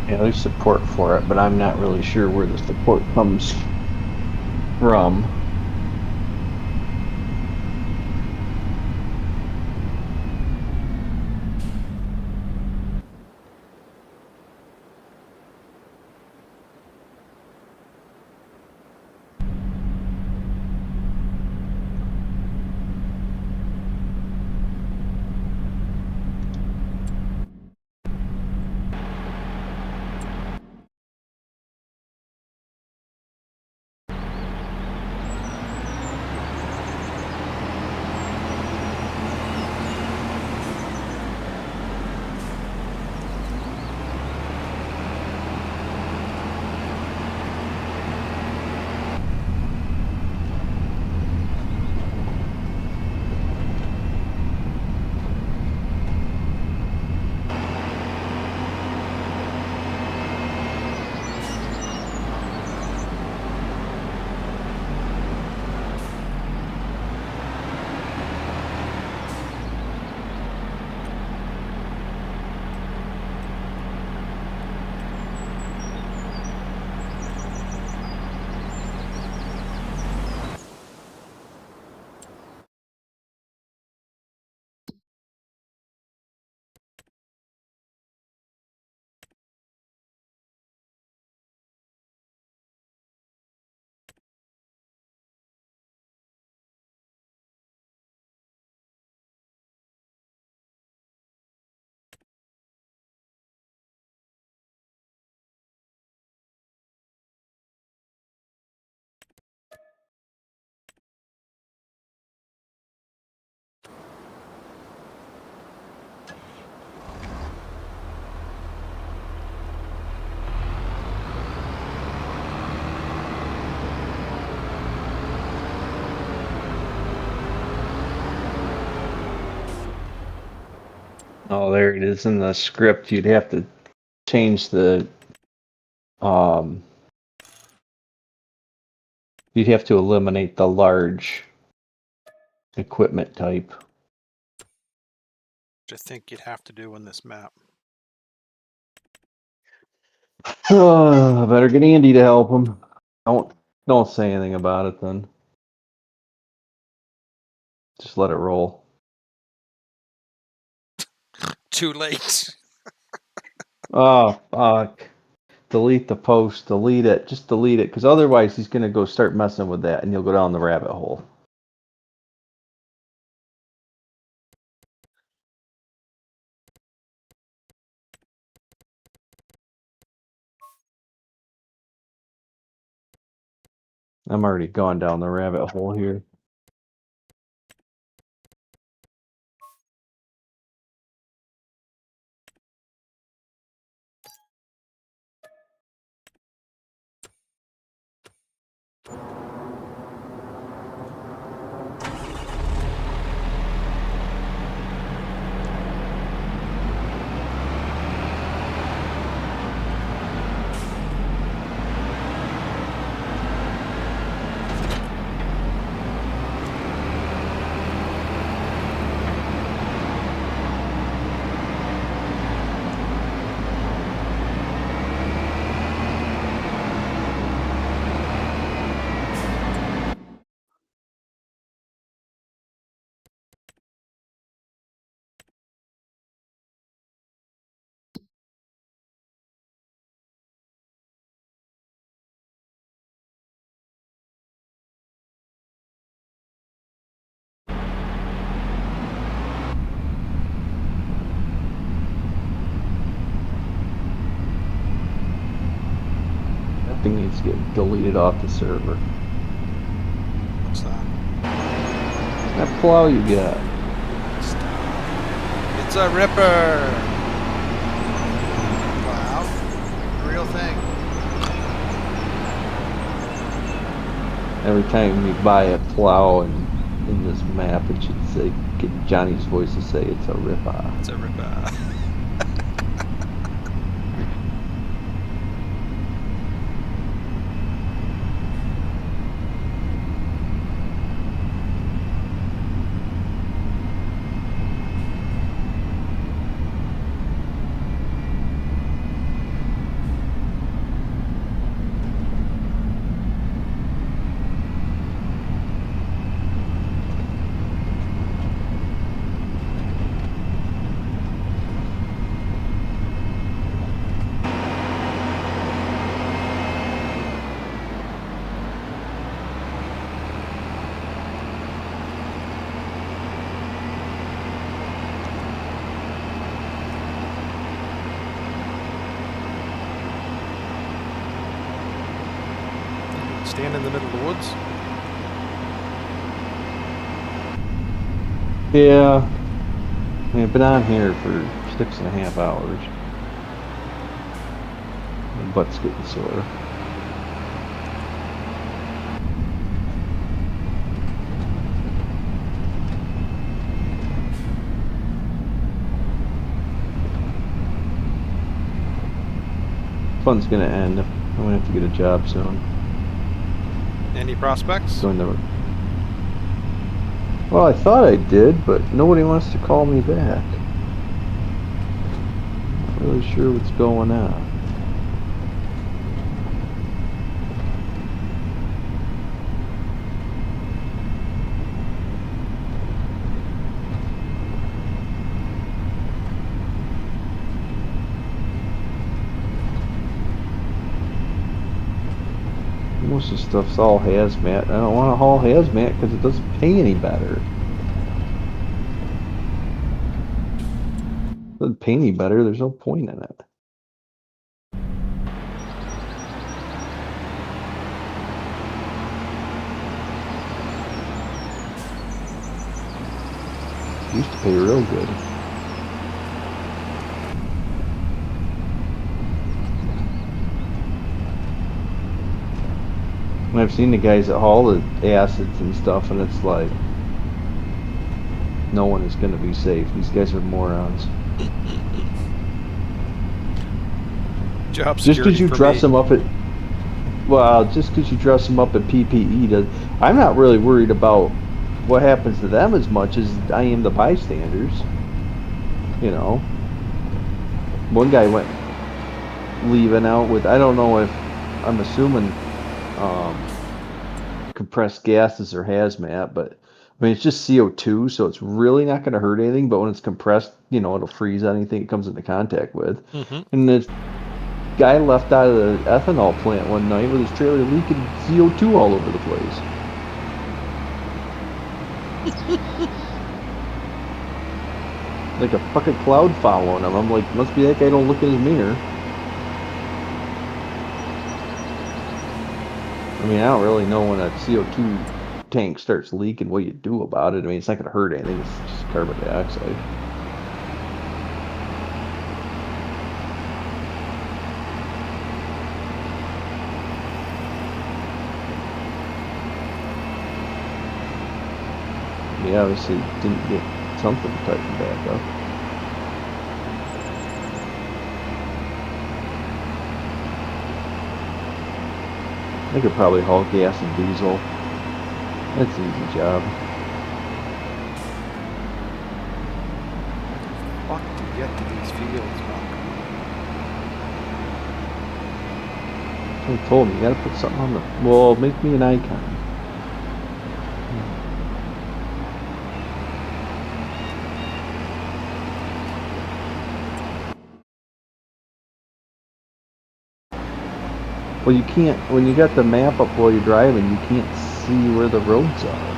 D: Yeah, there's support for it, but I'm not really sure where the support comes from. Oh, there it is in the script. You'd have to change the you'd have to eliminate the large equipment type.
C: Which I think you'd have to do in this map.
D: Oh, better get Andy to help him. Don't say anything about it then. Just let it roll.
C: Too late.
D: Oh, fuck. Delete the post. Delete it. Just delete it, because otherwise he's going to go start messing with that, and you'll go down the rabbit hole. I'm already gone down the rabbit hole here. It's getting deleted off the server.
C: What's that?
D: That plow you got.
C: It's a ripper. Wow, real thing.
D: Every time you buy a plow in this map, it should say, get Johnny's voice to say it's a ripper.
C: It's a ripper. Stand in the middle of the woods.
D: Yeah. I mean, I've been on here for 6.5 hours. My butt's getting sore. Fun's gonna end. I'm gonna have to get a job soon.
C: Any prospects?
D: Going to. Well, I thought I did, but nobody wants to call me back. Not really sure what's going on. Most of the stuff's all hazmat. I don't want to haul hazmat because it doesn't pay any better. Doesn't pay any better. There's no point in it. Used to pay real good. And I've seen the guys that haul the acids and stuff, and it's like, no one is going to be safe. These guys are morons.
C: Job
D: Just
C: security
D: because you
C: for
D: dress
C: me.
D: them up at, well, just because you dress them up at PPE does. I'm not really worried about what happens to them as much as I am the bystanders. You know, one guy went leaving out with, I don't know if, I'm assuming compressed gases or hazmat, but I mean it's just CO2, so it's really not going to hurt anything. But when it's compressed, you know, it'll freeze anything it comes into contact with. And this guy left out of the ethanol plant one night with his trailer leaking CO2 all over the place. Like a fucking cloud following him. I'm like, must be that guy don't look in his mirror. I mean, I don't really know when a CO2 tank starts leaking what you do about it. I mean, it's not going to hurt anything. It's just carbon dioxide. He obviously didn't get something tightened back up. I could probably haul gas and diesel. That's an easy job.
C: Fuck to get to these fields, man.
D: He told me you gotta put something on the. Well, make me an icon. Well, you can't, when you got the map up while you're driving, you can't see where the roads are.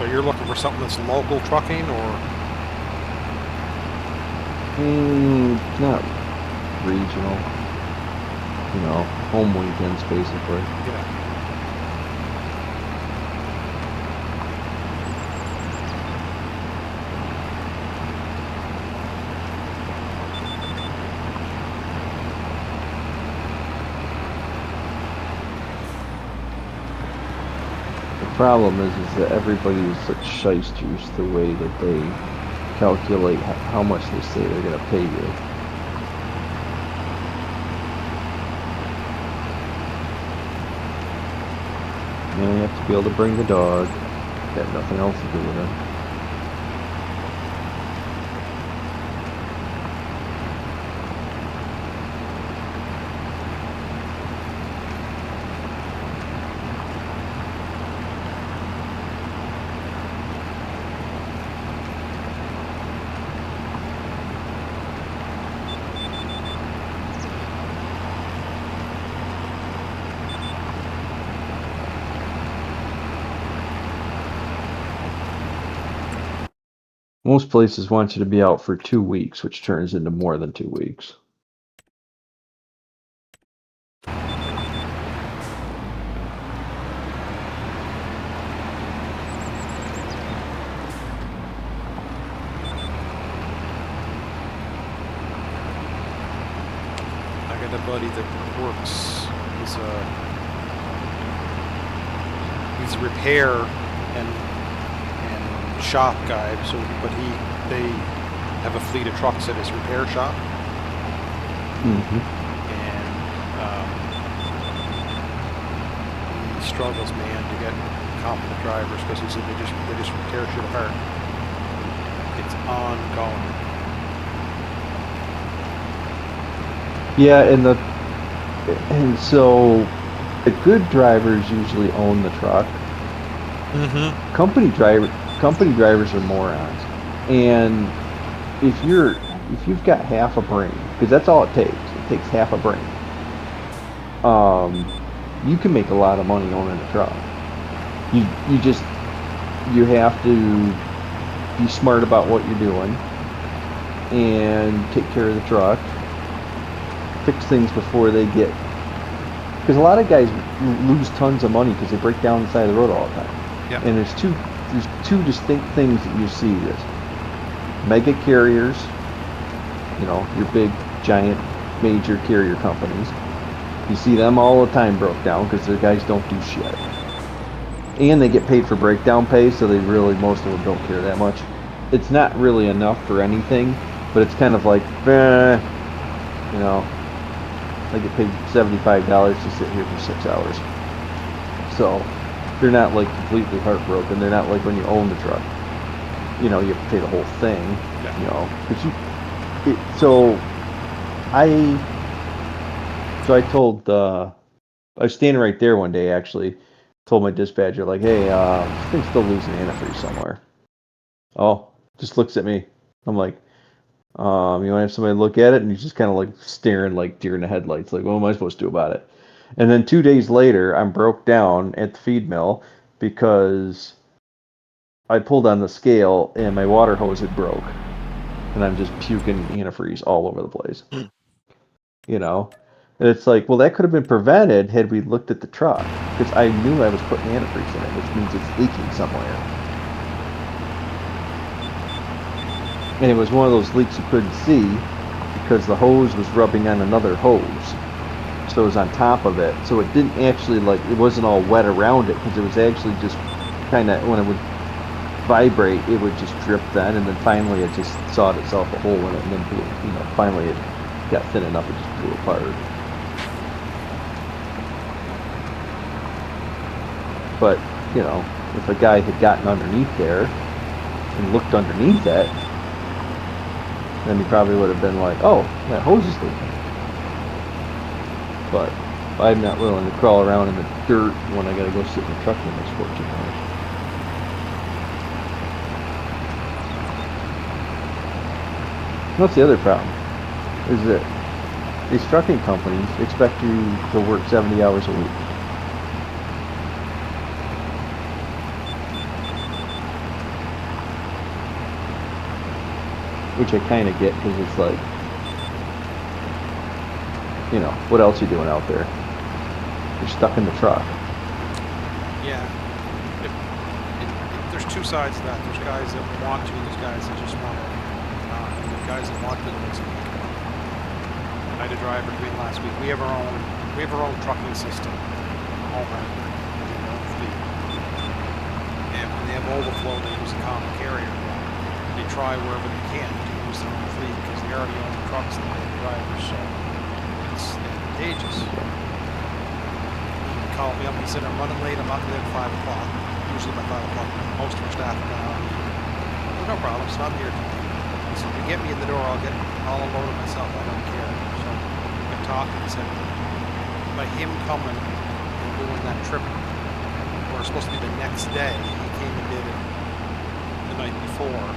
C: So you're looking for something that's local trucking, or
D: Not regional. You know, home weekends basically.
C: yeah.
D: The problem is that everybody is such shysters the way that they calculate how much they say they're going to pay you. And you have to be able to bring the dog. Got nothing else to do with it. Most places want you to be out for 2 weeks, which turns into more than 2 weeks.
C: I got a buddy that works. He's a repair and shop guy. So, but they have a fleet of trucks at his repair shop,
D: Mm-hmm.
C: and he struggles, man, to get competent drivers because he said they just tear shit apart. It's ongoing.
D: Yeah, and so the good drivers usually own the truck.
C: Mm-hmm.
D: Company drivers are morons. And if you've got half a brain, because that's all it takes half a brain. You can make a lot of money owning a truck. You have to be smart about what you're doing and take care of the truck. Fix things before they get, because a lot of guys lose tons of money because they break down the side of the road all the time.
C: Yep.
D: And there's two distinct things that you see. This mega carriers, you know, your big giant major carrier companies. You see them all the time broke down because their guys don't do shit, and they get paid for breakdown pay, so they really, most of them don't care that much. It's not really enough for anything, but it's kind of like, you know, I get paid $75 to sit here for 6 hours. So they're not like completely heartbroken. They're not like when you own the truck. You know, you have to pay the whole thing.
C: Yeah.
D: You know, but I told I was standing right there one day actually. Told my dispatcher like, hey, this thing's still losing antifreeze somewhere. Oh, just looks at me. I'm like, you want to have somebody look at it? And he's just kind of like staring like deer in the headlights, like, what am I supposed to do about it? And then 2 days later, I'm broke down at the feed mill because I pulled on the scale and my water hose had broke. And I'm just puking antifreeze all over the place. You know? And it's like, well, that could have been prevented had we looked at the truck. Because I knew I was putting antifreeze in it, which means it's leaking somewhere. And it was one of those leaks you couldn't see because the hose was rubbing on another hose. So it was on top of it. So it didn't actually, like, it wasn't all wet around it because it was actually just kind of, when it would vibrate, it would just drip then. And then finally it just sawed itself a hole in it. And then, you know, finally it got thin enough, it just blew apart. But, you know, if a guy had gotten underneath there and looked underneath it, then he probably would have been like, oh, that hose is leaking. But I'm not willing to crawl around in the dirt when I gotta go sit in the truck for the next 14 hours. That's the other problem, is that these trucking companies expect you to work 70 hours a week. which I kind of get because it's like, you know, what else are you doing out there? You're stuck in the truck.
C: Yeah. There's two sides to that. There's guys that want to, there's guys that just want to. And the guys that want to, I had a driver doing last week. We have our own trucking system. Home fleet. And when they have overflow, they use a common carrier. They try wherever they can to use their own fleet because they already own the trucks and they have drivers, so it's advantageous. He called me up, he said, I'm running late, I'm not there at 5 o'clock. Usually by 5 o'clock, most of our staff are now. No problem, so I'm here today. He said, if you get me in the door, I'll unload it myself, I don't care. So I talked and he said, by him coming and doing that trip, or supposed to be the next day, he came and did it the night before.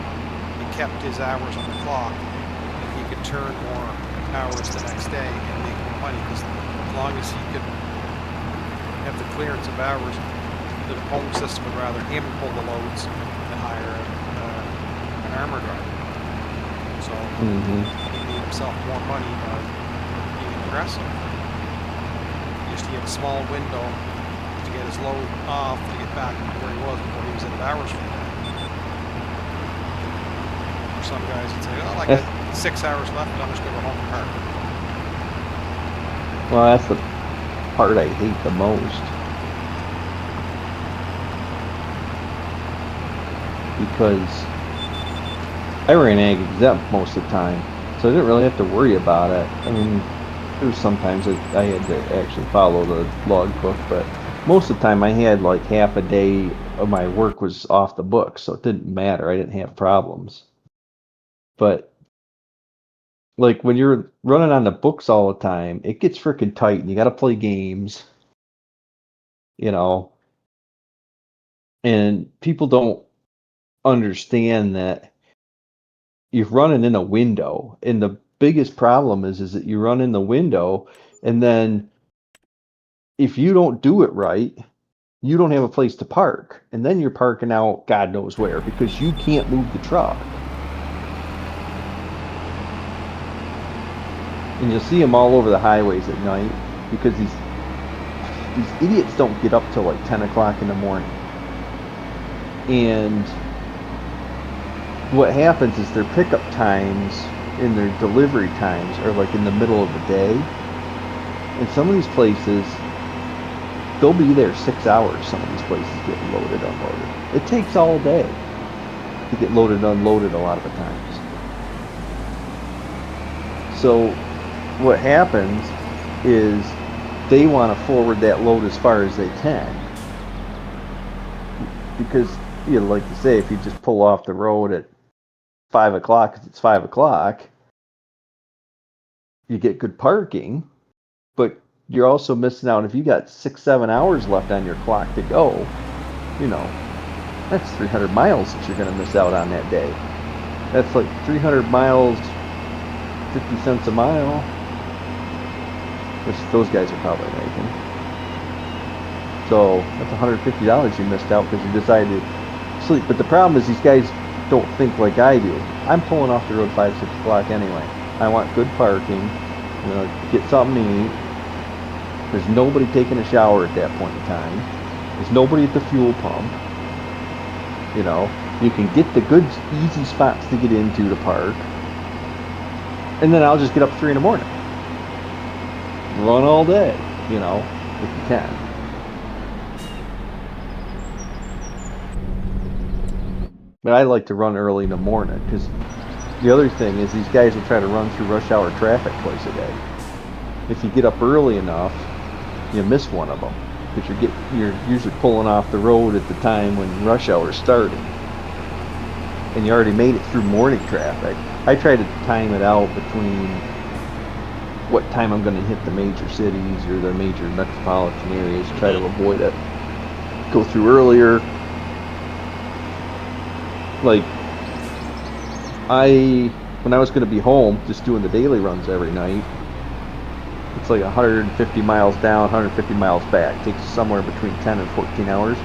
C: He kept his hours on the clock, and he could turn more hours the next day and make more money, because as long as he could have the clearance of hours, the home system would rather him pull the loads than hire an armor driver. So he made himself more money by being aggressive. He had a small window to get his load off to get back to where he was before he was at hours from that. For some guys would say, oh, I got 6 hours left, I'm just going to go home and park.
D: Well, that's the part I hate the most. Because I ran ag exempt most of the time, so I didn't really have to worry about it. I mean, there was sometimes I had to actually follow the log book, but most of the time I had like half a day of my work was off the book, so it didn't matter. I didn't have problems. But like when you're running on the books all the time, it gets freaking tight and you got to play games, you know, and people don't understand that you're running in a window, and the biggest problem is that you run in the window, and then if you don't do it right, you don't have a place to park, and then you're parking out God knows where because you can't move the truck. And you'll see them all over the highways at night because these idiots don't get up till like 10 o'clock in the morning. And what happens is their pickup times and their delivery times are like in the middle of the day. And some of these places, they'll be there 6 hours. Some of these places get loaded, unloaded. It takes all day to get loaded, unloaded a lot of the times. So what happens is they want to forward that load as far as they can. Because, you know, like you say, if you just pull off the road at 5 o'clock because it's 5 o'clock, you get good parking, but you're also missing out if you got 6-7 hours left on your clock to go. You know, that's 300 miles that you're going to miss out on that day. That's like 300 miles, 50 cents a mile, which those guys are probably making. So that's $150 you missed out because you decided to sleep. But the problem is these guys don't think like I do. I'm pulling off the road 5-6 o'clock anyway. I want good parking. You know, get something to eat. There's nobody taking a shower at that point in time. There's nobody at the fuel pump. You know, you can get the good, easy spots to get into to park. And then I'll just get up at 3 in the morning. Run all day, you know, if you can. But I like to run early in the morning because the other thing is these guys will try to run through rush hour traffic twice a day. If you get up early enough, you miss one of them because you're usually pulling off the road at the time when rush hour is starting, and you already made it through morning traffic. I try to time it out between what time I'm going to hit the major cities or the major metropolitan areas, try to avoid it. Go through earlier. Like, when I was going to be home, just doing the daily runs every night, it's like 150 miles down, 150 miles back. It takes somewhere between 10 and 14 hours.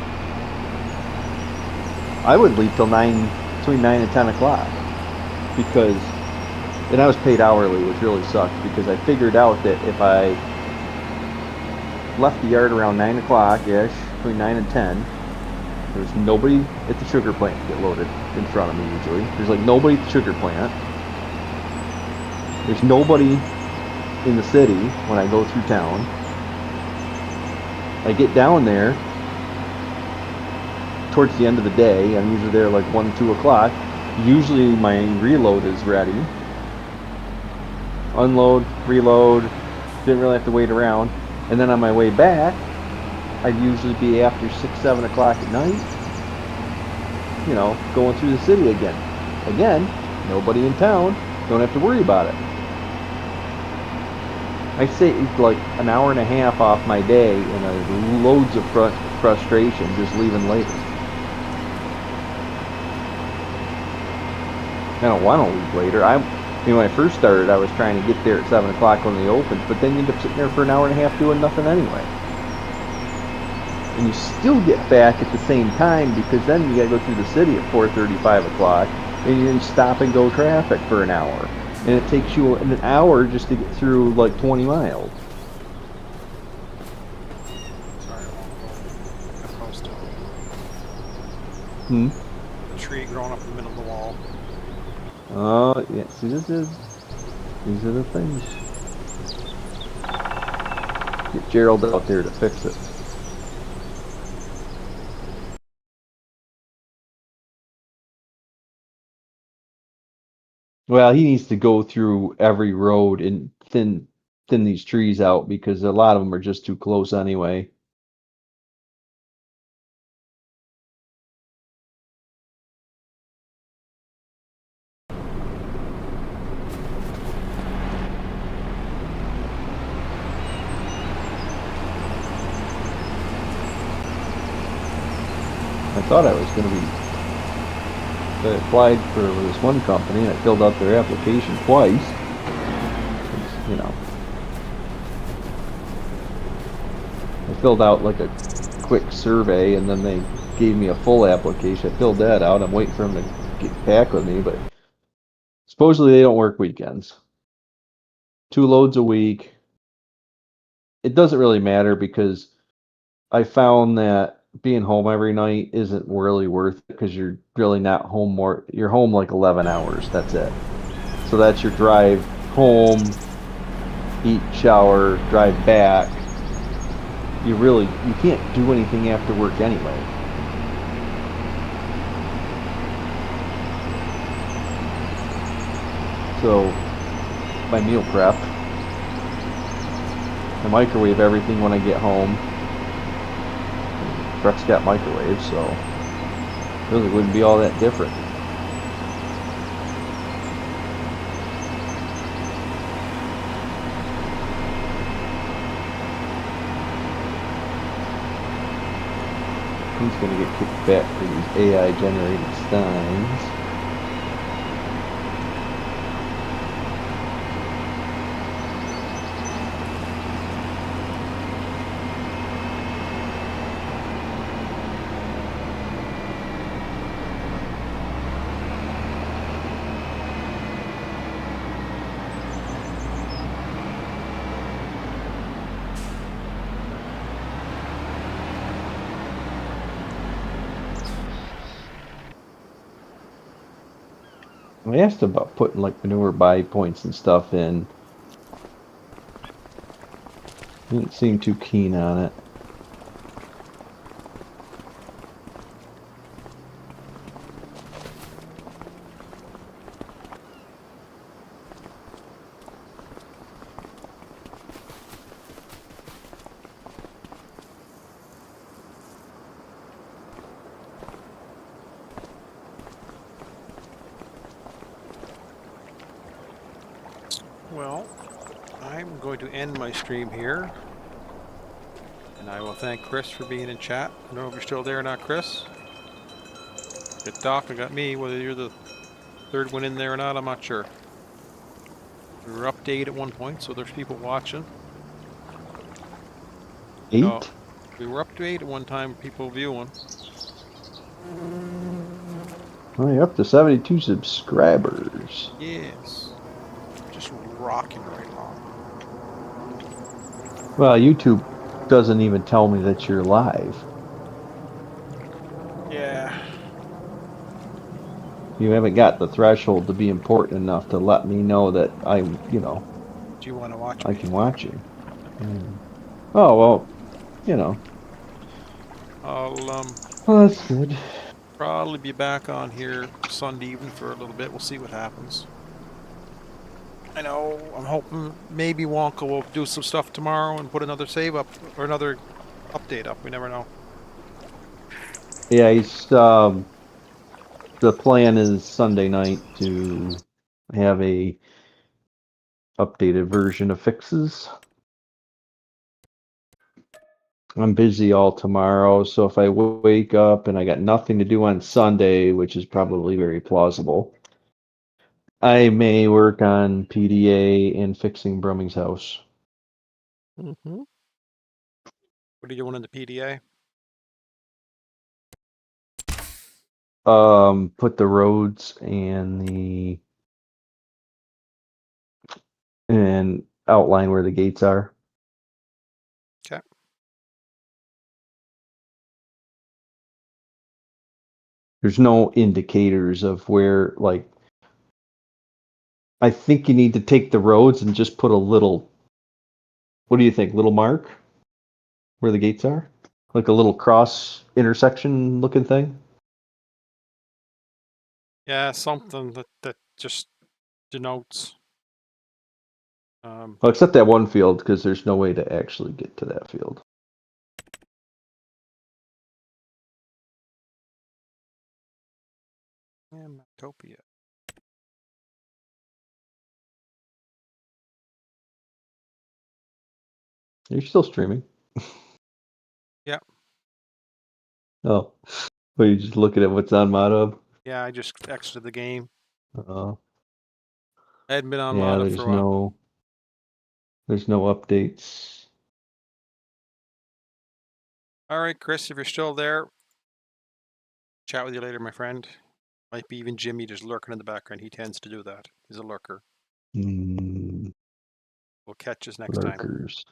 D: I would leave till between 9 and 10 o'clock. because, and I was paid hourly, which really sucked because I figured out that if I left the yard around 9 o'clock-ish, between 9 and 10, there's nobody at the sugar plant to get loaded in front of me usually. There's like nobody at the sugar plant. There's nobody in the city when I go through town. I get down there towards the end of the day. I'm usually there like 1, 2 o'clock. Usually my reload is ready. Unload, reload. Didn't really have to wait around. And then on my way back, I'd usually be after 6, 7 o'clock at night, you know, going through the city again. Again, nobody in town, don't have to worry about it. I saved like an hour and a half off my day and loads of frustration just leaving later. I don't want to leave later. When I first started, I was trying to get there at 7 o'clock when they opened, but then you end up sitting there for an hour and a half doing nothing anyway. And you still get back at the same time because then you gotta go through the city at 4:30, 5 o'clock, and you're in stop and go traffic for an hour. And it takes you an hour just to get through like 20 miles.
C: Sorry, I won't go close to
D: Hmm?
C: the tree growing up in the middle of the wall.
D: Oh, yeah, see, these are the things. Get Gerald out there to fix it. Well, he needs to go through every road and thin these trees out because a lot of them are just too close anyway. I thought I was going to be. I applied for this one company and I filled out their application twice. You know, I filled out like a quick survey and then they gave me a full application. I filled that out. I'm waiting for them to get back with me, but supposedly they don't work weekends. 2 loads a week. It doesn't really matter because I found that being home every night isn't really worth it because you're really not home more. You're home like 11 hours. That's it. So that's your drive home, eat, shower, drive back. You can't do anything after work anyway. So my meal prep, I microwave everything when I get home. Truck's got microwaves, so it really wouldn't be all that different. He's gonna get kicked back for these AI generated steins. I asked him about putting like manure buy points and stuff in. He didn't seem too keen on it.
C: Well, I'm going to end my stream here. And I will thank Chris for being in chat. I don't know if you're still there or not, Chris. Got Doc and got me. Whether you're the third one in there or not, I'm not sure. We were up to 8 at one point, so there's people watching.
D: 8?
C: No, we were up to 8 at one time, people viewing.
D: Oh, you're up to 72 subscribers.
C: Yes. Just rocking right along.
D: Well, YouTube doesn't even tell me that you're live.
C: Yeah.
D: You haven't got the threshold to be important enough to let me know that I'm,
C: Do you want to watch
D: I
C: me?
D: can watch you. Mm. Oh, well, you know.
C: I'll
D: Well, that's good.
C: probably be back on here Sunday evening for a little bit. We'll see what happens. I know. I'm hoping maybe Wonka will do some stuff tomorrow and put another save up or another update up. We never know.
D: Yeah, the plan is Sunday night to have a updated version of fixes. I'm busy all tomorrow, so if I wake up and I got nothing to do on Sunday, which is probably very plausible, I may work on PDA and fixing Brumming's house.
C: Mm-hmm. What are you doing in the PDA?
D: Put the roads and outline where the gates are.
C: Okay.
D: There's no indicators of where, like, I think you need to take the roads and just put a little, what do you think, little mark where the gates are? Like a little cross intersection looking thing?
C: Yeah, something that just denotes.
D: Well, except that one field, because there's no way to actually get to that field.
C: Yeah, Matopia.
D: You're still streaming.
C: Yeah.
D: Oh, but you're just looking at what's on ModHub?
C: Yeah, I just exited the game.
D: Oh,
C: I hadn't been on
D: yeah,
C: ModHub for a while.
D: there's no updates.
C: All right, Chris, if you're still there, chat with you later, my friend. Might be even Jimmy just lurking in the background. He tends to do that. He's a lurker.
D: Mm,
C: We'll catch us next time.
D: lurkers.